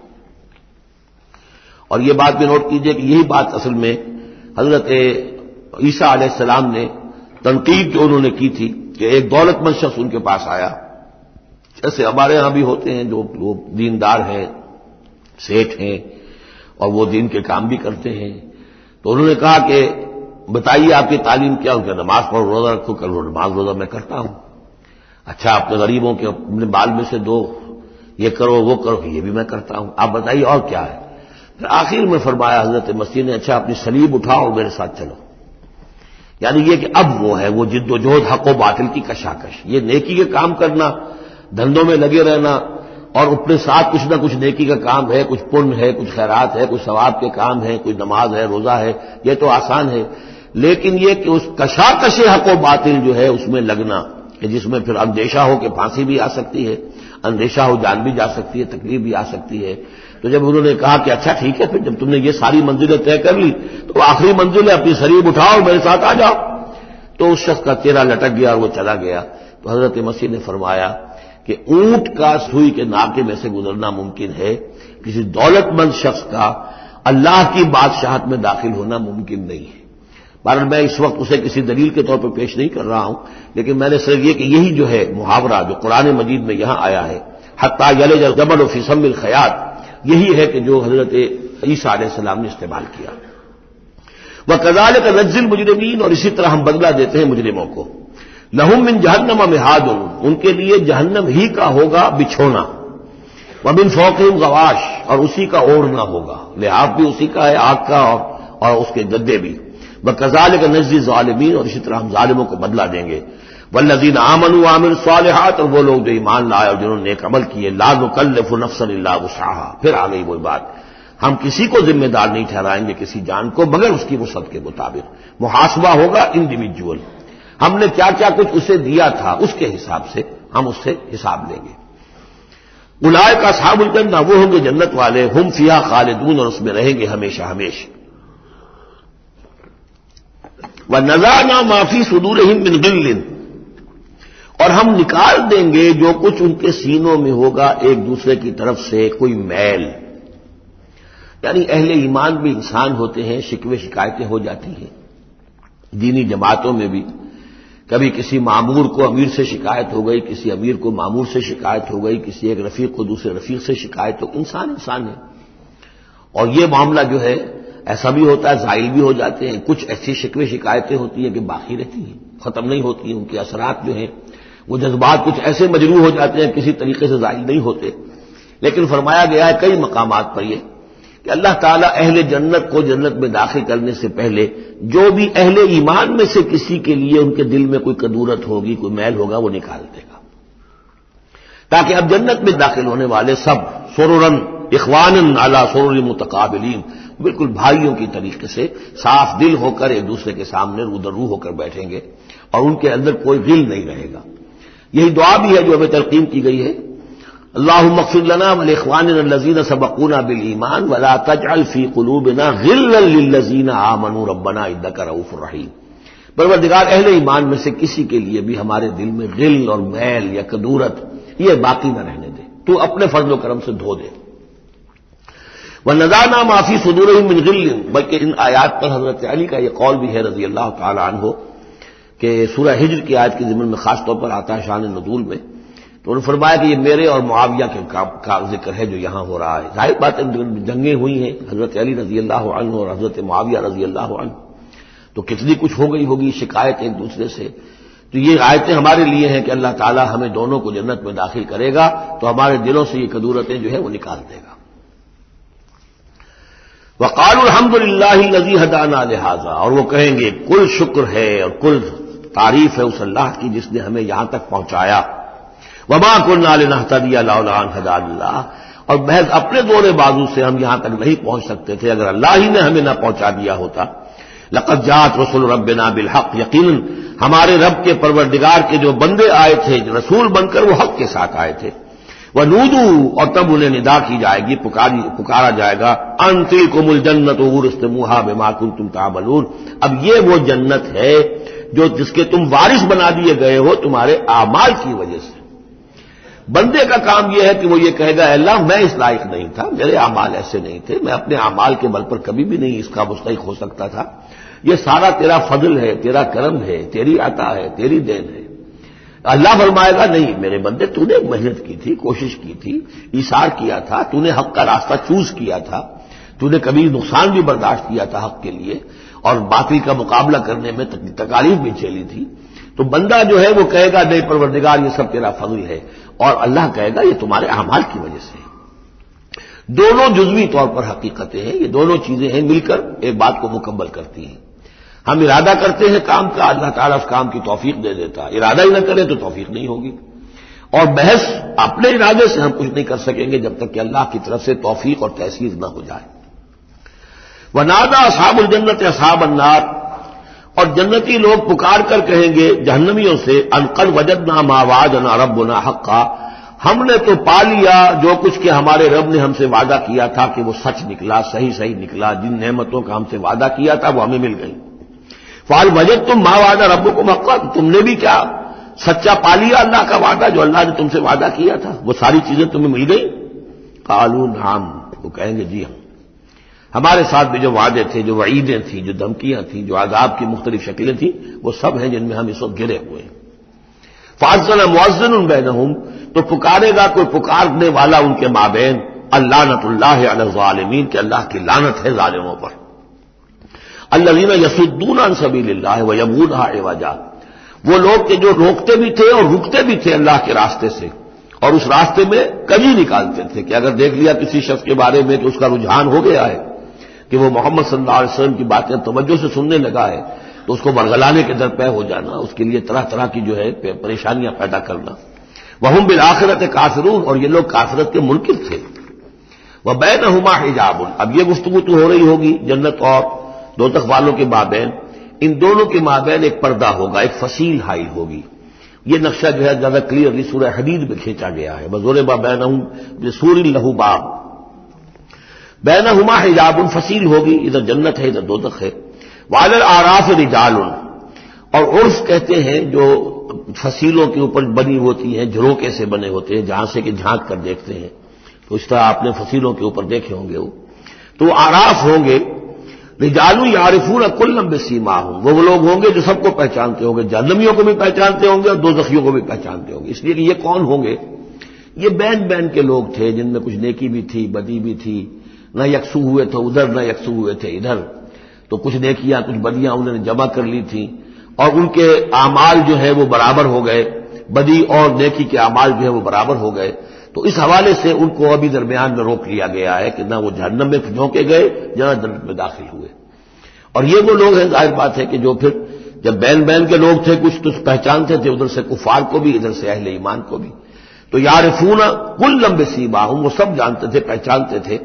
اور یہ بات بھی نوٹ کیجئے کہ یہی بات اصل میں حضرت عیسیٰ علیہ السلام نے تنقید جو انہوں نے کی تھی کہ ایک دولت مند شخص ان کے پاس آیا، جیسے ہمارے ہاں بھی ہوتے ہیں جو لوگ دیندار ہیں، سیٹھ ہیں اور وہ دین کے کام بھی کرتے ہیں. تو انہوں نے کہا کہ بتائیے آپ کی تعلیم کیا؟ ان کے نماز پڑھو، روزہ رکھو. کہ نماز روزہ میں کرتا ہوں. اچھا اپنے غریبوں کے اپنے بال میں سے دو، یہ کرو وہ کرو. یہ بھی میں کرتا ہوں. آپ بتائیے اور کیا ہے؟ پھر آخر میں فرمایا حضرت مسیح نے اچھا اپنی صلیب اٹھاؤ اور میرے ساتھ چلو. یعنی یہ کہ اب وہ ہے وہ جد و جہد حق و باطل کی کشاکش. یہ نیکی کے کام کرنا، دھندوں میں لگے رہنا اور اپنے ساتھ کچھ نہ کچھ نیکی کا کام ہے، کچھ پن ہے، کچھ خیرات ہے، کچھ ثواب کے کام ہے، کوئی نماز ہے، روزہ ہے، یہ تو آسان ہے. لیکن یہ کہ اس کشاکش حق و باطل جو ہے اس میں لگنا کہ جس میں پھر اندیشہ ہو کہ پھانسی بھی آ سکتی ہے، اندیشہ ہو جان بھی جا سکتی ہے، تکلیف بھی آ سکتی ہے. تو جب انہوں نے کہا کہ اچھا ٹھیک ہے، پھر جب تم نے یہ ساری منزلیں طے کر لی تو آخری منزل ہے اپنی صلیب اٹھاؤ میرے ساتھ آ جاؤ. تو اس شخص کا چہرہ لٹک گیا اور وہ چلا گیا. تو حضرت مسیح نے فرمایا کہ اونٹ کا سوئی کے ناکے میں سے گزرنا ممکن ہے، کسی دولت مند شخص کا اللہ کی بادشاہت میں داخل ہونا ممکن نہیں ہے. بہرحال میں اس وقت اسے کسی دلیل کے طور پہ پیش نہیں کر رہا ہوں، لیکن میں نے صرف یہ کہ یہی جو ہے محاورہ جو قرآن مجید میں یہاں آیا ہے حتی یلج الجمل فی سم الخیاط، یہی ہے کہ جو حضرت عیسیٰ علیہ السلام نے استعمال کیا. وَكَذَلِكَ نَجْزِي الْمُجْرِمِينَ، اور اسی طرح ہم بدلہ دیتے ہیں مجرموں کو. لَهُم مِّن جَهَنَّمَ مِهَادٌ، ان کے لیے جہنم ہی کا ہوگا بچھونا. وَمِن فَوْقِهِمْ غَوَاشٍ، اور اسی کا اوڑھنا ہوگا. لحاف بھی اسی کا ہے، آگ کا اور اس کے گدے بھی. وَكَذَلِكَ نَجْزِي الظَّالِمِينَ، اور اسی طرح ہم ظالموں کو بدلہ دیں گے. وَالَّذِينَ آمَنُوا وَعَمِلُوا الصَّالِحَاتِ، اور وہ لوگ جو ایمان لائے اور جنہوں نے نیک عمل کیے. لَا نُكَلِّفُ نَفْسًا إِلَّا وُسْعَهَا، پھر آ گئی وہی بات، ہم کسی کو ذمہ دار نہیں ٹھہرائیں گے کسی جان کو مگر اس کی وسعت کے مطابق. محاسبہ ہوگا انڈیویجول، ہم نے کیا کیا کچھ اسے دیا تھا اس کے حساب سے ہم اس سے حساب لیں گے. اولئک اصحاب الجنہ، وہ ہوں گے جنت والے. ہم فیہا خالدون، اور اس میں رہیں گے ہمیشہ ہمیشہ. وَنَزَعْنَا مَا فِي صُدُورِهِم مِّن غِلٍّ، اور ہم نکال دیں گے جو کچھ ان کے سینوں میں ہوگا ایک دوسرے کی طرف سے کوئی میل. یعنی اہل ایمان بھی انسان ہوتے ہیں، شکوے شکایتیں ہو جاتی ہیں. دینی جماعتوں میں بھی کبھی کسی مامور کو امیر سے شکایت ہو گئی، کسی امیر کو مامور سے شکایت ہو گئی، کسی ایک رفیق کو دوسرے رفیق سے شکایت ہو. انسان ہے. اور یہ معاملہ جو ہے ایسا بھی ہوتا ہے، زائل بھی ہو جاتے ہیں. کچھ ایسی شکوے شکایتیں ہوتی ہیں کہ باقی رہتی ہیں، ختم نہیں ہوتی ہیں. ان کے اثرات جو ہیں وہ جذبات کچھ ایسے مجروح ہو جاتے ہیں کسی طریقے سے زائل نہیں ہوتے. لیکن فرمایا گیا ہے کئی مقامات پر یہ کہ اللہ تعالیٰ اہل جنت کو جنت میں داخل کرنے سے پہلے جو بھی اہل ایمان میں سے کسی کے لیے ان کے دل میں کوئی کدورت ہوگی، کوئی میل ہوگا، وہ نکال دے گا، تاکہ اب جنت میں داخل ہونے والے سب سرورن اخوانا علی سرر متقابلین، بالکل بھائیوں کی طریقے سے صاف دل ہو کر ایک دوسرے کے سامنے رو در رو ہو کر بیٹھیں گے اور ان کے اندر کوئی غل نہیں رہے گا۔ یہی دعا بھی ہے جو ہمیں تلقین کی گئی ہے، اللہم اغفر لنا ولاخواننا الذین سبقونا بالایمان ولا تجعل فی قلوبنا غلا للذین آمنوا ربنا انک رؤوف رحیم۔ پروردگار اہل ایمان میں سے کسی کے لیے بھی ہمارے دل میں غل اور میل یا کدورت یہ باقی نہ رہنے دے، تو اپنے فضل و کرم سے دھو دے۔ وَنَزَعْنَا مَا فِي صُدُورِهِم مِّن غِلٍّ، بلکہ ان آیات پر حضرت علی کا یہ قول بھی ہے رضی اللہ تعالی عنہ کہ سورہ ہجر کی آیت کے ضمن میں خاص طور پر آتا ہے شان نزول میں، تو انہوں نے فرمایا کہ یہ میرے اور معاویہ کے کا ذکر ہے جو یہاں ہو رہا ہے۔ ظاہر بات ہے جنگیں ہوئی ہیں حضرت علی رضی اللہ عنہ اور حضرت معاویہ رضی اللہ عنہ، تو کتنی کچھ ہو گئی ہوگی شکایت ایک دوسرے سے، تو یہ آیتیں ہمارے لیے ہیں کہ اللہ تعالیٰ ہمیں دونوں کو جنت میں داخل کرے گا تو ہمارے دلوں سے یہ کدورتیں جو ہے وہ نکال دے گا۔ وقالوا الحمد للہ الذی ہدانا لہذا، اور وہ کہیں گے کل شکر ہے اور کل تعریف ہے اس اللہ کی جس نے ہمیں یہاں تک پہنچایا، وما كنا لنهتدی لولا ان هدانا اللہ، اور محض اپنے زور بازو سے ہم یہاں تک نہیں پہنچ سکتے تھے اگر اللہ ہی نے ہمیں نہ پہنچا دیا ہوتا۔ لقد جاءت رسل ربنا بالحق، یقیناً ہمارے رب کے پروردگار کے جو بندے آئے تھے رسول بن کر وہ حق کے ساتھ آئے تھے۔ وَنُودُوا، اور تب انہیں ندا کی جائے گی، پکارا جائے گا، أَن تِلْكُمُ الْجَنَّةُ أُورِثْتُمُوهَا بِمَا كُنتُمْ تَعْمَلُونَ، اب یہ وہ جنت ہے جو جس کے تم وارث بنا دیے گئے ہو تمہارے اعمال کی وجہ سے۔ بندے کا کام یہ ہے کہ وہ یہ کہے گا اے اللہ میں اس لائق نہیں تھا، میرے اعمال ایسے نہیں تھے، میں اپنے اعمال کے بل پر کبھی بھی نہیں اس کا مستحق ہو سکتا تھا، یہ سارا تیرا فضل ہے، تیرا کرم ہے، تیری عطا ہے، تیری دین ہے۔ اللہ فرمائے گا نہیں میرے بندے، تو نے محنت کی تھی، کوشش کی تھی، ایثار کیا تھا، تو نے حق کا راستہ چوز کیا تھا، تو نے کبھی نقصان بھی برداشت کیا تھا حق کے لیے اور باطل کا مقابلہ کرنے میں تکالیف بھی جھیلی تھی، تو بندہ جو ہے وہ کہے گا نہیں پروردگار یہ سب تیرا فضل ہے، اور اللہ کہے گا یہ تمہارے اعمال کی وجہ سے ہے۔ دونوں جزوی طور پر حقیقتیں ہیں، یہ دونوں چیزیں ہیں مل کر ایک بات کو مکمل کرتی ہیں۔ ہم ارادہ کرتے ہیں کام کا، اللہ تعالیٰ اس کام کی توفیق دے دیتا، ارادہ ہی نہ کریں تو توفیق نہیں ہوگی، اور محض اپنے ارادے سے ہم کچھ نہیں کر سکیں گے جب تک کہ اللہ کی طرف سے توفیق اور تحصیل نہ ہو جائے۔ وَنَادَى أَصْحَابُ الْجَنَّةِ أَصْحَابَ النَّارِ، اور جنتی لوگ پکار کر کہیں گے جہنمیوں سے أَن قَدْ وَجَدْنَا مَا وَعَدَنَا رَبُّنَا حَقًّا، ہم نے تو پا لیا جو کچھ کہ ہمارے رب نے ہم سے وعدہ کیا تھا کہ وہ سچ نکلا، صحیح نکلا، جن نعمتوں کا ہم سے وعدہ کیا تھا وہ ہمیں مل گئی۔ فَهَلْ وَجَدْتُم مَّا وَعَدَ رَبُّكُمْ حَقًّا، تم نے بھی کیا سچا پا لیا اللہ کا وعدہ جو اللہ نے تم سے وعدہ کیا تھا، وہ ساری چیزیں تمہیں مل گئی؟ قالوا نعم، وہ کہیں گے جی ہاں، ہمارے ساتھ بھی جو وعدے تھے، جو وعیدیں تھیں، جو دھمکیاں تھیں، جو عذاب کی مختلف شکلیں تھیں، وہ سب ہیں جن میں ہم اس وقت گرے ہوئے ہیں۔ فَأَذَّنَ مُؤَذِّنٌ بَيْنَهُمْ، تو پکارے گا کوئی پکارنے والا ان کے مابین، اللعنۃ اللہ علی الظالمین، کہ اللہ کی لعنت ہے ظالموں پر۔ الذین یصدون عن سبیل اللہ ویبغونها عوجا، وہ لوگ کہ جو روکتے بھی تھے اور رکتے بھی تھے اللہ کے راستے سے، اور اس راستے میں کجی نکالتے تھے کہ اگر دیکھ لیا کسی شخص کے بارے میں کہ اس کا رجحان ہو گیا ہے کہ وہ محمد صلی اللہ علیہ وسلم کی باتیں توجہ سے سننے لگا ہے، تو اس کو برگلانے کے درپے ہو جانا، اس کے لیے طرح طرح کی جو ہے پریشانیاں پیدا کرنا۔ وہم بالآخرۃ کافرون، اور یہ لوگ کافرت کے منکر تھے۔ وبینہما حجاب، اب یہ گفتگو تو ہو رہی ہوگی جنت اور دوزخ والوں کے مابین، ان دونوں کے مابین ایک پردہ ہوگا، ایک فصیل حائل ہوگی۔ یہ نقشہ جو ہے زیادہ کلیئرلی سورہ حدید میں کھینچا گیا ہے، وضرب بینہم بسور لہ باب، بینہما حجاب، فصیل ہوگی، ادھر جنت ہے ادھر دوزخ ہے۔ وعلی الاعراف رجال، اور عرف کہتے ہیں جو فصیلوں کے اوپر بنی ہوتی ہیں، جھروکے سے بنے ہوتے ہیں جہاں سے کہ جھانک کر دیکھتے ہیں، تو اس طرح آپ نے فصیلوں کے اوپر دیکھے ہوں گے، تو اعراف ہوں گے۔ رجال یعرفون کلا بسیماہم، وہ لوگ ہوں گے جو سب کو پہچانتے ہوں گے، جہنمیوں کو بھی پہچانتے ہوں گے اور دوزخیوں کو بھی پہچانتے ہوں گے، اس لیے کہ یہ کون ہوں گے؟ یہ بین کے لوگ تھے جن میں کچھ نیکی بھی تھی، بدی بھی تھی، نہ یکسو ہوئے تھے ادھر نہ یکسو ہوئے تھے ادھر، تو کچھ نیکیاں کچھ بدیاں انہوں نے جمع کر لی تھیں اور ان کے اعمال جو ہے وہ برابر ہو گئے، بدی اور نیکی کے اعمال جو ہے وہ برابر ہو گئے، تو اس حوالے سے ان کو ابھی درمیان میں روک لیا گیا ہے کہ نہ وہ جہنم میں جھونکے گئے نہ جنت میں داخل ہوئے۔ اور یہ وہ لوگ ہیں، ظاہر بات ہے کہ جو پھر جب بین کے لوگ تھے کچھ تو پہچانتے تھے ادھر سے کفار کو بھی ادھر سے اہل ایمان کو بھی، تو یعرفون کلم بسیماہم، وہ سب جانتے تھے، پہچانتے تھے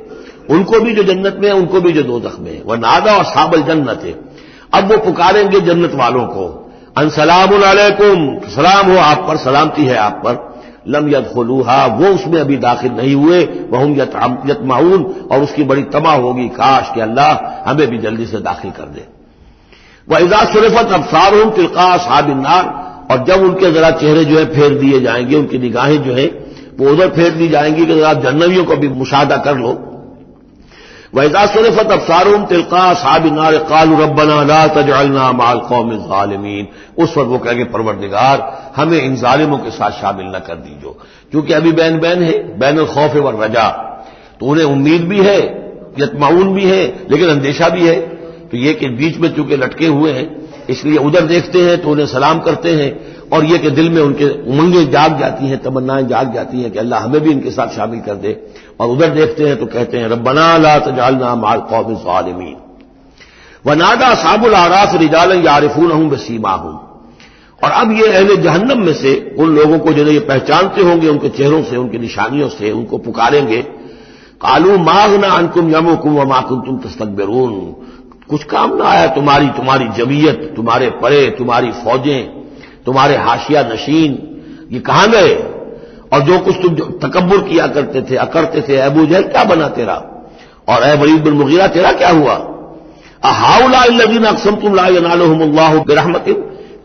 ان کو بھی جو جنت میں ہے، ان کو بھی جو دوزخ میں ہے. ونادى اصحاب الجنت، اب وہ پکاریں گے جنت والوں کو، ان سلام علیکم، سلام ہو آپ پر، سلامتی ہے آپ پر. لم يدخلوها، وہ اس میں ابھی داخل نہیں ہوئے. وهم یطمعون، اور اس کی بڑی طمع ہوگی، کاش کہ اللہ ہمیں بھی جلدی سے داخل کر دے. وَإِذَا صُرِفَتْ أَبْصَارُهُمْ تِلْقَاءَ أَصْحَابِ النَّارِ، اور جب ان کے ذرا چہرے جو ہے پھیر دیے جائیں گے، ان کی نگاہیں جو ہے وہ ادھر پھیر دی جائیں گی کہ ذرا جہنمیوں کو بھی مشاہدہ کر لو. وَإِذَا صُرِفَتْ أَبْصَارُهُمْ تِلْقَاءَ أَصْحَابِ النَّارِ قَالُوا رَبَّنَا لَا تَجْعَلْنَا مَعَ الْقَوْمِ الظَّالِمِينَ، اس وقت وہ کہیں گے پروردگار ہمیں ان ظالموں کے ساتھ شامل نہ کر دیجو. کیونکہ ابھی بین بین ہے، بین الخوف والرجا، تو انہیں امید بھی ہے، یطمعون بھی ہے، لیکن اندیشہ بھی ہے. تو یہ کہ بیچ میں چونکہ لٹکے ہوئے ہیں، اس لیے ادھر دیکھتے ہیں تو انہیں سلام کرتے ہیں، اور یہ کہ دل میں ان کے امنگیں جاگ جاتی ہیں، تمنائیں جاگ جاتی ہیں کہ اللہ ہمیں بھی ان کے ساتھ شامل کر دے. اور ادھر دیکھتے ہیں تو کہتے ہیں ربنا لا تجعلنا مع القوم الظالمین. ونادى اصحاب الاعراف رجالا يعرفونهم بسیماہم، اور اب یہ اہل جہنم میں سے ان لوگوں کو جنہیں یہ پہچانتے ہوں گے ان کے چہروں سے، ان کی نشانیوں سے، ان کو پکاریں گے. قالوا ما اغنى عنكم يومكم وما كنتم تستكبرون، کچھ کام نہ آیا تمہاری جمعیت، تمہارے پرے، تمہاری فوجیں، تمہارے حاشیہ نشین، یہ کہاں گئے؟ اور جو کچھ تم تکبر کیا کرتے تھے، اکرتے تھے، ابو جہل کیا بنا تیرا، اور اے ولید بن مغیرہ تیرا کیا ہوا؟ اہؤلاء الذین اقسمتم لا ینالهم اللہ برحمۃ،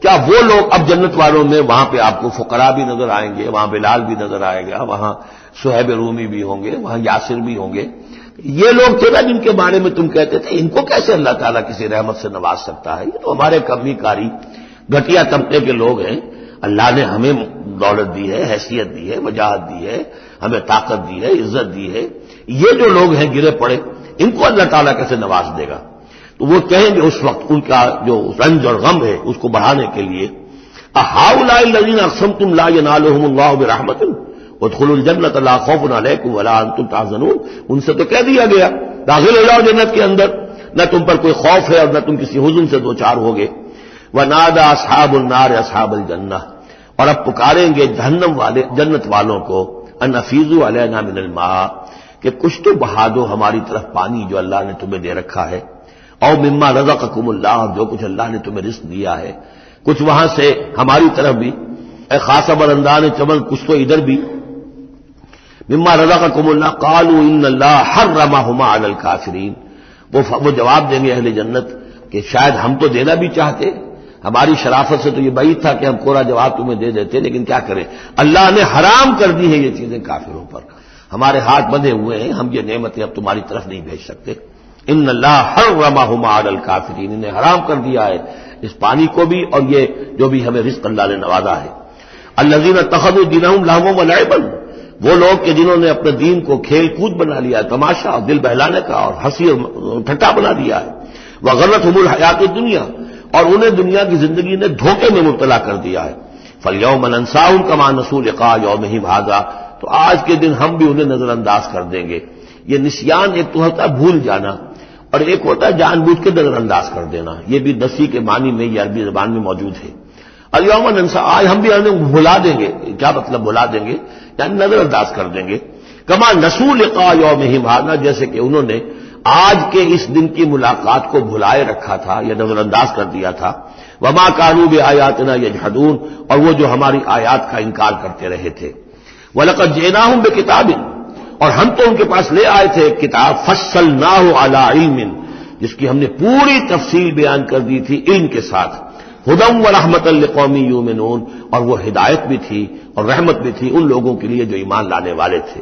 کیا وہ لوگ اب جنت والوں میں وہاں پہ آپ کو فقراء بھی نظر آئیں گے، وہاں بلال بھی نظر آئے گا، وہاں صہیب رومی بھی ہوں گے، وہاں یاسر بھی ہوں گے، یہ لوگ تھے نا جن کے بارے میں تم کہتے تھے ان کو کیسے اللہ تعالیٰ کسی رحمت سے نواز سکتا ہے، یہ تو ہمارے کمی کاری گھٹیا طبقے کے لوگ ہیں. اللہ نے ہمیں دولت دی ہے، حیثیت دی ہے، وجاہت دی ہے، ہمیں طاقت دی ہے، عزت دی ہے، یہ جو لوگ ہیں گرے پڑے، ان کو اللہ تعالیٰ کیسے نواز دے گا؟ تو وہ کہیں گے اس وقت ان کا جو رنج اور غم ہے اس کو بڑھانے کے لیے، اہؤلاء الذین اقسمتم لا ینالهم اللہ برحمۃ وادخلوا الجنۃ لا خوف علیکم ولا انتم تحزنون، ان سے تو کہہ دیا گیا داخل ہو جاؤ جنت کے اندر، نہ تم پر کوئی خوف ہے اور نہ تم کسی حزن سے دوچار ہوگے. ونادى اصحاب النار اصحاب الجنہ، اور اب پکاریں گے جہنم والے جنت والوں کو، ان افیضوا علینا من الماء، کہ کچھ تو بہا دو ہماری طرف پانی جو اللہ نے تمہیں دے رکھا ہے، او مما رزقکم اللہ، جو کچھ اللہ نے تمہیں رزق دیا ہے کچھ وہاں سے ہماری طرف بھی، اے خاص برندان چمن کچھ تو ادھر بھی. مما رزقکم اللہ قالوا ان اللہ حرمہما علی الکافرین، وہ جواب دیں گے اہل جنت کہ شاید ہم تو دینا بھی چاہتے، ہماری شرافت سے تو یہ بعید تھا کہ ہم کوڑا جواب تمہیں دے دیتے، لیکن کیا کریں، اللہ نے حرام کر دی ہے یہ چیزیں کافروں پر، ہمارے ہاتھ بندھے ہوئے ہیں، ہم یہ نعمتیں اب تمہاری طرف نہیں بھیج سکتے. ان اللہ حرمہما علی الکافرین، انہیں حرام کر دیا ہے اس پانی کو بھی اور یہ جو بھی ہمیں رزق اللہ نے نوازا ہے. الذین اتخذوا دینہم لہوا ولعبا، وہ لوگ کہ جنہوں نے اپنے دین کو کھیل کود بنا لیا، تماشا اور دل بہلانے کا اور ہنسی اور ٹھٹا بنا دیا ہے. وغرتہم الحیات الدنیا، اور انہیں دنیا کی زندگی نے دھوکے میں مبتلا کر دیا ہے. فالیوم ننساہم کما نسوا لقاء یومہم ھذا، تو آج کے دن ہم بھی انہیں نظر انداز کر دیں گے. یہ نسیان ایک تو ہوتا ہے بھول جانا، اور ایک ہوتا ہے جان بوجھ کے نظر انداز کر دینا، یہ بھی نسی کے معنی میں یہ عربی زبان میں موجود ہے. الیوم ننسا، آج ہم بھی انہیں بھلا دیں گے. کیا مطلب بھلا دیں گے؟ یعنی نظر انداز کر دیں گے. کما نسوا لقاء یومہم ھذا، جیسے کہ انہوں نے آج کے اس دن کی ملاقات کو بھلائے رکھا تھا یا نظر انداز کر دیا تھا. وما كانوا بآیاتنا یجحدون، اور وہ جو ہماری آیات کا انکار کرتے رہے تھے. وَلَقَدْ جِئْنَاهُمْ بِكِتَابٍ، اور ہم تو ان کے پاس لے آئے تھے کتاب، فصلناہ علی علم، جس کی ہم نے پوری تفصیل بیان کر دی تھی علم کے ساتھ. ہدی ورحمۃ لقوم یؤمنون، اور وہ ہدایت بھی تھی اور رحمت بھی تھی ان لوگوں کے لیے جو ایمان لانے والے تھے.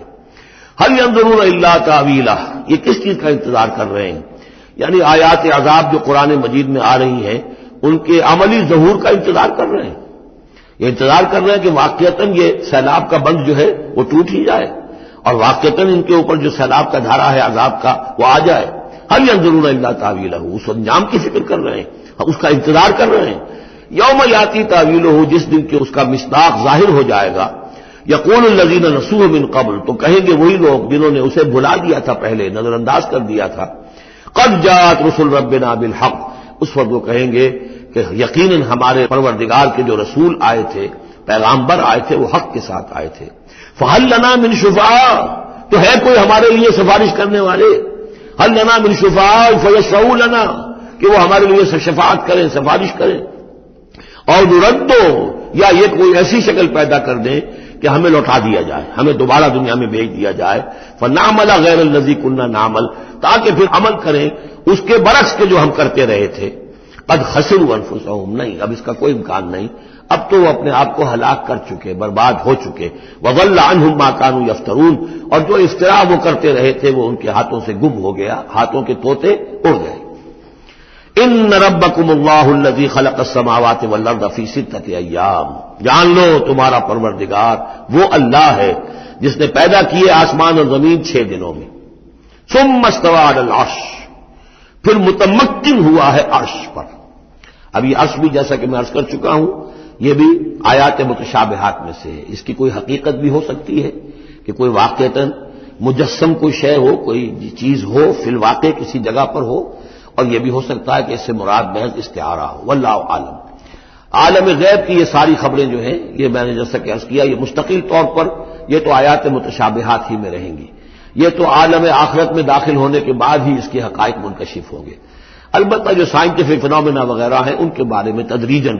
هل ينظرون الا تاویلہ، یہ کس چیز کا انتظار کر رہے ہیں؟ یعنی آیات عذاب جو قرآن مجید میں آ رہی ہیں ان کے عملی ظہور کا انتظار کر رہے ہیں. یہ انتظار کر رہے ہیں کہ واقعتاً یہ سیلاب کا بند جو ہے وہ ٹوٹ ہی جائے، اور واقعتاً ان کے اوپر جو سیلاب کا دھارا ہے عذاب کا وہ آ جائے. هل ينظرون الا تاویلہ، اس انجام کی فکر کر رہے ہیں، اس کا انتظار کر رہے ہیں. یوم یاتی تاویلہ، جس دن کہ اس کا مصداق ظاہر ہو جائے گا. یقول الذین نسوہ من قبل، تو کہیں گے وہی لوگ جنہوں نے اسے بھلا دیا تھا، پہلے نظر انداز کر دیا تھا. قد جاءت رسل ربنا بالحق، اس وقت وہ کہیں گے کہ یقیناً ہمارے پروردگار کے جو رسول آئے تھے، پیغامبر آئے تھے، وہ حق کے ساتھ آئے تھے. فہل لنا من شفعاء، تو ہے کوئی ہمارے لیے سفارش کرنے والے؟ ہل لنا من شفعاء فیشفعوا لنا، کہ وہ ہمارے لیے شفاعت کریں، سفارش کریں. اور نردو، یا یہ کوئی ایسی شکل پیدا کر دیں کہ ہمیں لوٹا دیا جائے، ہمیں دوبارہ دنیا میں بھیج دیا جائے. فنعمل غیر الذی کنا نعمل، تاکہ پھر عمل کریں اس کے برعکس کے جو ہم کرتے رہے تھے. قد خسروا انفسهم، نہیں اب اس کا کوئی امکان نہیں، اب تو وہ اپنے آپ کو ہلاک کر چکے، برباد ہو چکے. وضل عنہم ما كانوا یفترون، اور جو افتراء وہ کرتے رہے تھے وہ ان کے ہاتھوں سے گم ہو گیا، ہاتھوں کے طوطے اڑ گئے. ان ربکم اللہ الذی خلق السماوات والارض فی ستۃ ایام، جان لو تمہارا پروردگار وہ اللہ ہے جس نے پیدا کیے آسمان اور زمین 6 دنوں میں. ثم استوى علی العرش، پھر متمکن ہوا ہے عرش پر. اب یہ عرش بھی جیسا کہ میں عرض کر چکا ہوں یہ بھی آیات متشابہات میں سے ہے. اس کی کوئی حقیقت بھی ہو سکتی ہے کہ کوئی واقعتاً مجسم کوئی شے ہو، کوئی چیز ہو فی الواقع کسی جگہ پر ہو، اور یہ بھی ہو سکتا ہے کہ اس سے مراد محض استعارہ ہو. واللہ عالم. عالم غیب کی یہ ساری خبریں جو ہیں، یہ میں نے جیسا کہ عرض کیا یہ مستقل طور پر یہ تو آیات متشابہات ہی میں رہیں گی. یہ تو عالم آخرت میں داخل ہونے کے بعد ہی اس کے حقائق منکشف ہوں گے. البتہ جو سائنٹیفک فنومینا وغیرہ ہیں ان کے بارے میں تدریجاً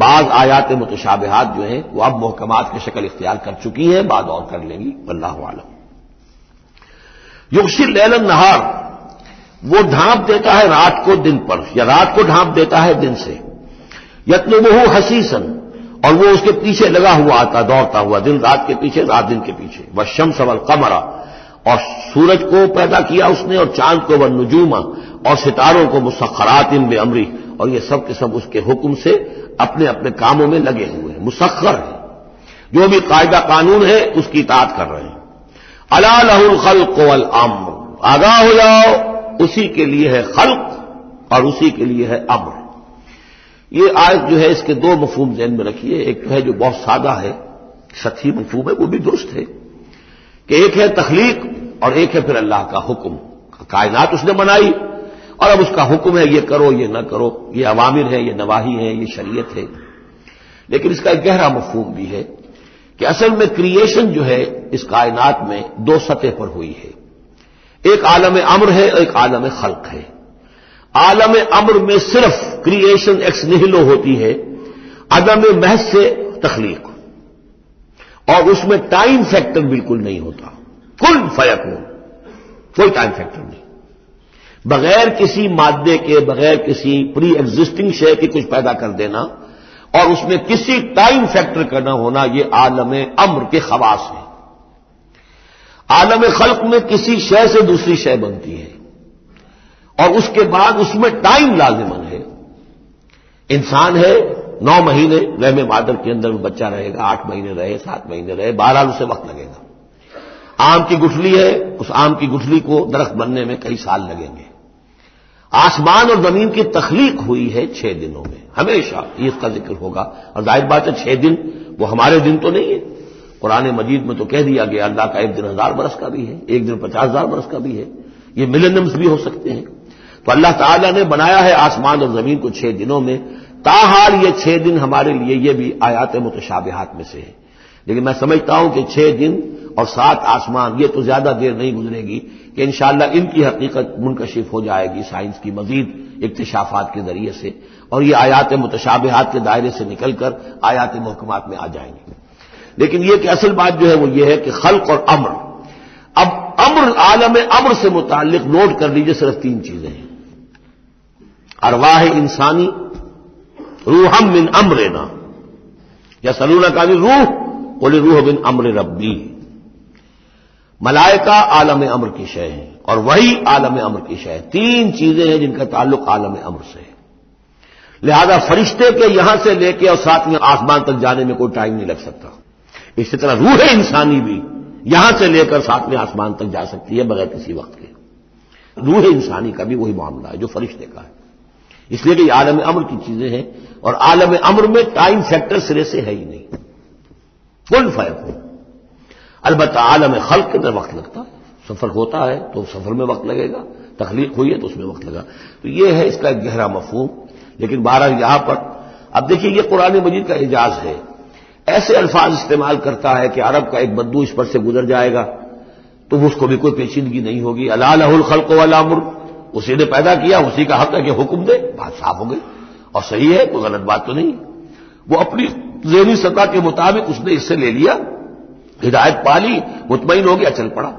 بعض آیات متشابہات جو ہیں وہ اب محکمات کی شکل اختیار کر چکی ہیں، بعد اور کر لیں گی. واللہ عالم. یغشی اللیل النہار، وہ ڈھانپ دیتا ہے رات کو دن پر، یا رات کو ڈھانپ دیتا ہے دن سے. یطلبہ حثیثا، اور وہ اس کے پیچھے لگا ہوا آتا، دوڑتا ہوا، دن رات کے پیچھے، رات دن کے پیچھے. والشمس والقمر، اور سورج کو پیدا کیا اس نے، اور چاند کو، والنجوم، اور ستاروں کو، مسخرات بامرہ، اور یہ سب کے سب اس کے حکم سے اپنے اپنے کاموں میں لگے ہوئے ہیں، مسخر ہیں. جو بھی قاعدہ قانون ہے اس کی اطاعت کر رہے ہیں. الا لہ الخلق والامر، آگاہ ہو جاؤ اسی کے لیے ہے خلق اور اسی کے لیے ہے امر. یہ آیت جو ہے اس کے 2 مفہوم ذہن میں رکھیے. ایک تو ہے جو بہت سادہ ہے، سطحی مفہوم ہے، وہ بھی درست ہے کہ ایک ہے تخلیق اور ایک ہے پھر اللہ کا حکم. کائنات اس نے بنائی اور اب اس کا حکم ہے یہ کرو یہ نہ کرو، یہ اوامر ہے، یہ نواہی ہے، یہ شریعت ہے. لیکن اس کا ایک گہرا مفہوم بھی ہے کہ اصل میں کریشن جو ہے اس کائنات میں 2 سطح پر ہوئی ہے. ایک عالم امر ہے، ایک عالم خلق ہے. عالم امر میں صرف کریشن ایکس نہیلو ہوتی ہے، عدم محض سے تخلیق، اور اس میں ٹائم فیکٹر بالکل نہیں ہوتا. کل فیکون، کوئی ٹائم فیکٹر نہیں. بغیر کسی مادے کے، بغیر کسی پری ایگزسٹنگ شے کی کچھ پیدا کر دینا اور اس میں کسی ٹائم فیکٹر کا نہ ہونا، یہ عالم امر کے خواص ہیں. عالم خلق میں کسی شے سے دوسری شے بنتی ہے اور اس کے بعد اس میں ٹائم لازمن ہے. انسان ہے 9 مہینے رحم مادر کے اندر بچہ رہے گا، 8 مہینے رہے، 7 مہینے رہے، بہرحال اسے وقت لگے گا. آم کی گٹھلی ہے، اس آم کی گٹھلی کو درخت بننے میں کئی سال لگیں گے. آسمان اور زمین کی تخلیق ہوئی ہے 6 دنوں میں، ہمیشہ یہ اس کا ذکر ہوگا. اور ظاہر بات ہے 6 دن وہ ہمارے دن تو نہیں ہے. قرآن مجید میں تو کہہ دیا گیا اللہ کا ایک دن 1000 برس کا بھی ہے، ایک دن 50,000 برس کا بھی ہے، یہ ملینمز بھی ہو سکتے ہیں. تو اللہ تعالیٰ نے بنایا ہے آسمان اور زمین کو 6 دنوں میں. تاحال یہ 6 دن ہمارے لیے یہ بھی آیات متشابہات میں سے ہے. لیکن میں سمجھتا ہوں کہ 6 دن اور 7 آسمان یہ تو زیادہ دیر نہیں گزرے گی کہ انشاءاللہ ان کی حقیقت منکشف ہو جائے گی سائنس کی مزید اکتشافات کے ذریعے سے، اور یہ آیات متشابہات کے دائرے سے نکل کر آیات محکمات میں آ جائیں گے. لیکن یہ کہ اصل بات جو ہے وہ یہ ہے کہ خلق اور امر. اب امر، عالم امر سے متعلق نوٹ کر لیجئے صرف 3 چیزیں ہیں. ارواح انسانی، روحم من امرنا، یا سلونک عن الروح قل الروح من امر ربی. ملائکہ عالم امر کی شے ہیں اور وہی عالم امر کی شے ہے. 3 چیزیں ہیں جن کا تعلق عالم امر سے ہے. لہذا فرشتے کے یہاں سے لے کے اور 7ویں آسمان تک جانے میں کوئی ٹائم نہیں لگ سکتا. اسی طرح روح انسانی بھی یہاں سے لے کر 7ویں آسمان تک جا سکتی ہے بغیر کسی وقت کے. روح انسانی کا بھی وہی معاملہ ہے جو فرشتے کا ہے. اس لیے کہ یہ عالم امر کی چیزیں ہیں اور عالم امر میں ٹائم فیکٹر سرے سے ہے ہی نہیں، کل فیکون. البتہ عالم خلق کے اندر وقت لگتا ہے. سفر ہوتا ہے تو سفر میں وقت لگے گا، تخلیق ہوئی ہے تو اس میں وقت لگا. تو یہ ہے اس کا ایک گہرا مفہوم. لیکن بہرحال یہاں پر اب دیکھیے یہ قرآن مجید کا اعجاز ہے ایسے الفاظ استعمال کرتا ہے کہ عرب کا ایک بدو اس پر سے گزر جائے گا تو اس کو بھی کوئی پیچیدگی نہیں ہوگی. الا لہ الخلق والامر، اسی نے پیدا کیا، اسی کا حق ہے کہ حکم دے. بات صاف ہو گئی اور صحیح ہے، کوئی غلط بات تو نہیں. وہ اپنی ذہنی سطح کے مطابق اس نے اس سے لے لیا، ہدایت پالی، مطمئن ہو گیا، چل پڑا.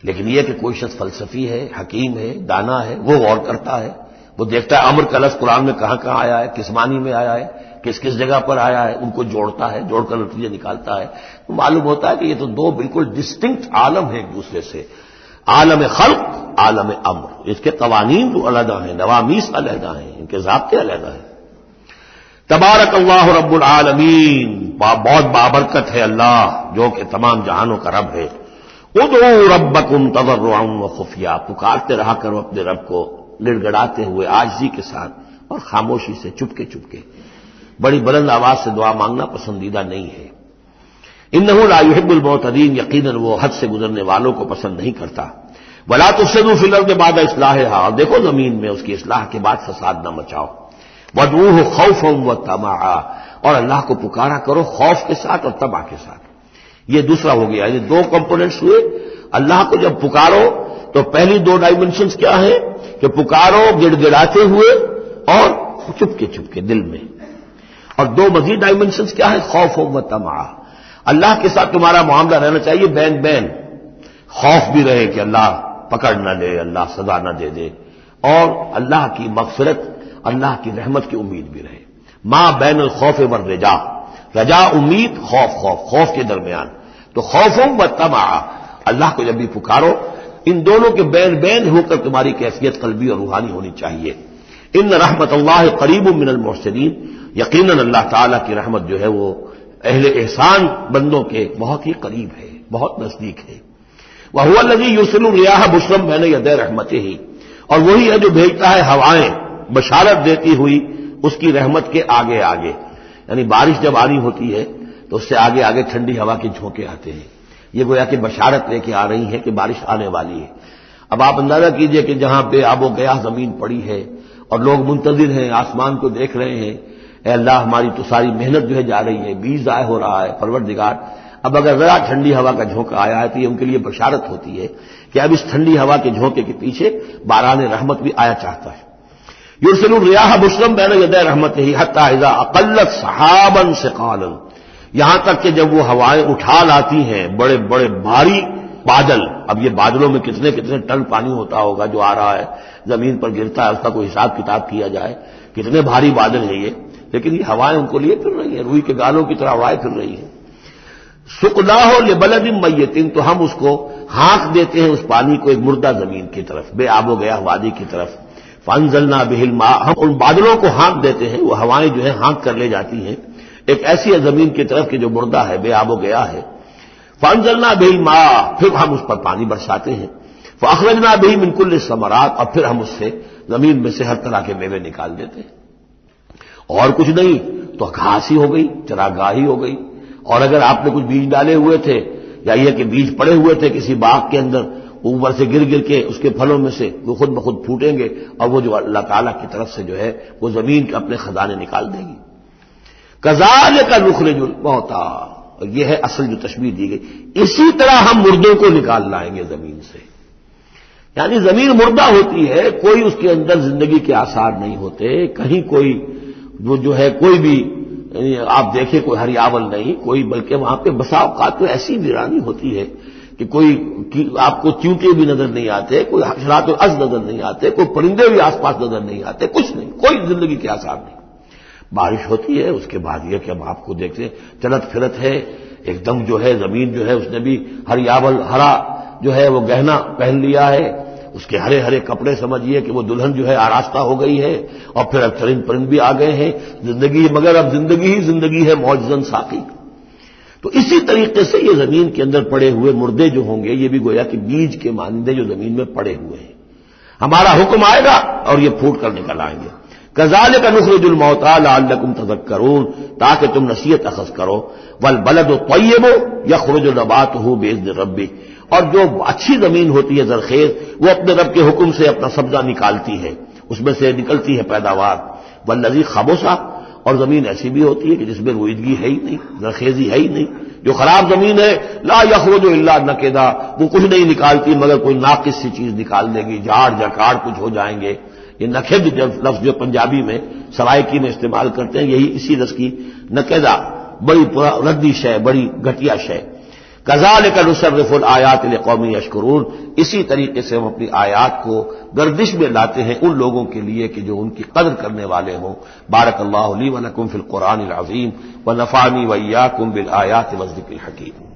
لیکن یہ کہ کوئی شخص فلسفی ہے، حکیم ہے، دانا ہے، وہ غور کرتا ہے، وہ دیکھتا ہے امر کا لفظ قرآن میں کہاں کہاں آیا ہے، کس معنی میں آیا ہے، کس کس جگہ پر آیا ہے، ان کو جوڑتا ہے، جوڑ کر نتیجے نکالتا ہے. تو معلوم ہوتا ہے کہ یہ تو دو بالکل ڈسٹنکٹ عالم ہیں ایک دوسرے سے. عالم خلق، عالم امر، اس کے قوانین تو علیحدہ ہیں، نوامیس علیحدہ ہیں، ان کے ضابطے علیحدہ ہیں. تبارک اللہ رب العالمین، بہت بابرکت ہے اللہ جو کہ تمام جہانوں کا رب ہے. ادعوا ربکم تضرعا وخفیا، پکارتے رہا کرو اپنے رب کو گڑ گڑاتے ہوئے، عاجزی کے ساتھ اور خاموشی سے، چپکے چپکے. بڑی بلند آواز سے دعا مانگنا پسندیدہ نہیں ہے. انہ لا یحب المعتدین، یقیناً وہ حد سے گزرنے والوں کو پسند نہیں کرتا. ولا تفسدوا فی الارض بعد اصلاحها، اور دیکھو زمین میں اس کی اصلاح کے بعد فساد نہ مچاؤ. وادعوه خوفا وطمعا، اور اللہ کو پکارا کرو خوف کے ساتھ اور طمع کے ساتھ. یہ دوسرا ہو گیا، یہ دو کمپوننٹس ہوئے. اللہ کو جب پکارو تو پہلی دو ڈائمنشنز کیا ہیں کہ پکارو گڑ گڑاتے ہوئے اور چپکے چپکے دل میں. اور دو مزید ڈائمنشنز کیا ہے؟ خوف و طمع. اللہ کے ساتھ تمہارا معاملہ رہنا چاہیے بین بین، خوف بھی رہے کہ اللہ پکڑ نہ لے، اللہ سزا نہ دے دے، اور اللہ کی مغفرت، اللہ کی رحمت کی امید بھی رہے. ما بین الخوف والرجا، رجا امید، خوف خوف خوف کے درمیان. تو خوف و طمع، اللہ کو جب بھی پکارو ان دونوں کے بین بین ہو کر تمہاری کیفیت قلبی اور روحانی ہونی چاہیے. ان رحمت اللہ قریب من المحسنین، یقیناً اللہ تعالیٰ کی رحمت جو ہے وہ اہل احسان بندوں کے بہت ہی قریب ہے، بہت نزدیک ہے. وَهُوَ الَّذِي يُرْسِلُ الرِّيَاحَ بُشْرًا بَيْنَ يَدَيْ رَحْمَتِهِ، اور وہی ہے جو بھیجتا ہے ہوائیں بشارت دیتی ہوئی اس کی رحمت کے آگے آگے. یعنی بارش جب آنی ہوتی ہے تو اس سے آگے آگے ٹھنڈی ہوا کے جھونکے آتے ہیں. یہ گویا کہ بشارت لے کے آ رہی ہے کہ بارش آنے والی ہے. اب آپ اندازہ کیجئے کہ جہاں بے آب و گیا زمین پڑی ہے اور لوگ منتظر ہیں، آسمان کو دیکھ رہے ہیں، اے اللہ ہماری تو ساری محنت جو ہے جا رہی ہے، بیج ضائع ہو رہا ہے، پروردگار اب اگر ذرا ٹھنڈی ہوا کا جھونکا آیا ہے تو یہ ان کے لیے بشارت ہوتی ہے کہ اب اس ٹھنڈی ہوا کے جھونکے کے پیچھے باران رحمت بھی آیا چاہتا ہے. یرسل الریاح بشرا بین یدی رحمتہ حتی اذا اقلت سحابا ثقالا، یہاں تک کہ جب وہ ہوائیں اٹھا لاتی ہیں بڑے بڑے بھاری بادل. اب یہ بادلوں میں کتنے کتنے ٹن پانی ہوتا ہوگا جو آ رہا ہے زمین پر گرتا ہے، اس کا کوئی حساب کتاب کیا جائے کتنے بھاری بادل ہیں یہ، لیکن یہ ہوائیں ان کو لیے پھر رہی ہیں، روئی کے گالوں کی طرح ہوائیں پھر رہی ہیں. سقناہ لبلد میت، تو ہم اس کو ہانک دیتے ہیں اس پانی کو ایک مردہ زمین کی طرف، بے آب و گیا وادی کی طرف. فانزلنا بہ الماء، ہم ان بادلوں کو ہانک دیتے ہیں، وہ ہوائیں جو ہیں ہانک کر لے جاتی ہیں ایک ایسی زمین کی طرف کہ جو مردہ ہے، بے آب و گیا ہے. فانزلنا بہ الماء، پھر ہم اس پر پانی برساتے ہیں. فاخرجنا بہ من کل الثمرات، اور پھر ہم اس سے زمین میں سے ہر طرح کے میوے نکال دیتے ہیں. اور کچھ نہیں تو گھاس ہی ہو گئی، چراگاہی ہو گئی. اور اگر آپ نے کچھ بیج ڈالے ہوئے تھے یا یہ کہ بیج پڑے ہوئے تھے کسی باغ کے اندر، اوپر سے گر گر کے اس کے پھلوں میں سے وہ خود بخود پھوٹیں گے اور وہ جو اللہ تعالیٰ کی طرف سے جو ہے وہ زمین کے اپنے خزانے نکال دے گی. کذالک نخرج الموتیٰ، اور یہ ہے اصل جو تشبیہ دی گئی، اسی طرح ہم مردوں کو نکال لائیں گے زمین سے. یعنی زمین مردہ ہوتی ہے، کوئی اس کے اندر زندگی کے آثار نہیں ہوتے، کہیں کوئی وہ جو ہے کوئی بھی آپ دیکھیں کوئی ہریاول نہیں کوئی، بلکہ وہاں پہ بسا اوقات تو ایسی ویرانی ہوتی ہے کہ کوئی آپ کو چیونٹے بھی نظر نہیں آتے، کوئی حشرات الارض نظر نہیں آتے، کوئی پرندے بھی آس پاس نظر نہیں آتے، کچھ نہیں، کوئی زندگی کے آثار نہیں. بارش ہوتی ہے، اس کے بعد یہ کہ ہم آپ کو دیکھتے ہیں چلت پھرت ہے، ایک دم جو ہے زمین جو ہے اس نے بھی ہریاول ہرا جو ہے وہ گہنا پہن لیا ہے، اس کے ہرے ہرے کپڑے سمجھیے کہ وہ دلہن جو ہے آراستہ ہو گئی ہے، اور پھر اب چرند پرند بھی آ گئے ہیں زندگی، مگر اب زندگی ہی زندگی ہے معجزاً ساقی. تو اسی طریقے سے یہ زمین کے اندر پڑے ہوئے مردے جو ہوں گے یہ بھی گویا کہ بیج کے مانندے جو زمین میں پڑے ہوئے ہیں، ہمارا حکم آئے گا اور یہ پھوٹ کر نکل آئیں گے. کذالک نخرج الموتیٰ لعلکم تذکرون، تاکہ تم نصیحت اخذ کرو. والبلد الطیب یخرج نباتہ باذن ربہ، اور جو اچھی زمین ہوتی ہے زرخیز وہ اپنے رب کے حکم سے اپنا سبزہ نکالتی ہے، اس میں سے نکلتی ہے پیداوار. والذی خبث، اور زمین ایسی بھی ہوتی ہے کہ جس میں روئیدگی ہے ہی نہیں، زرخیزی ہے ہی نہیں. جو خراب زمین ہے لا یخرج الا نکدا، وہ کچھ نہیں نکالتی مگر کوئی ناقص سی چیز نکال دے گی، جھاڑ جھکاڑ کچھ ہو جائیں گے. یہ نکد لفظ جو پنجابی میں سرائکی میں استعمال کرتے ہیں، یہی اسی لفظ کی نکدا، بڑی ردی شے، بڑی گھٹیا شے. کذالک نصرف الآیات لقوم یشکرون، اسی طریقے سے ہم اپنی آیات کو گردش میں لاتے ہیں ان لوگوں کے لیے کہ جو ان کی قدر کرنے والے ہوں. بارک اللہ لی ولکم فی القرآن العظیم ونفعنی وإیاکم بالآیات والذکر الحکیم.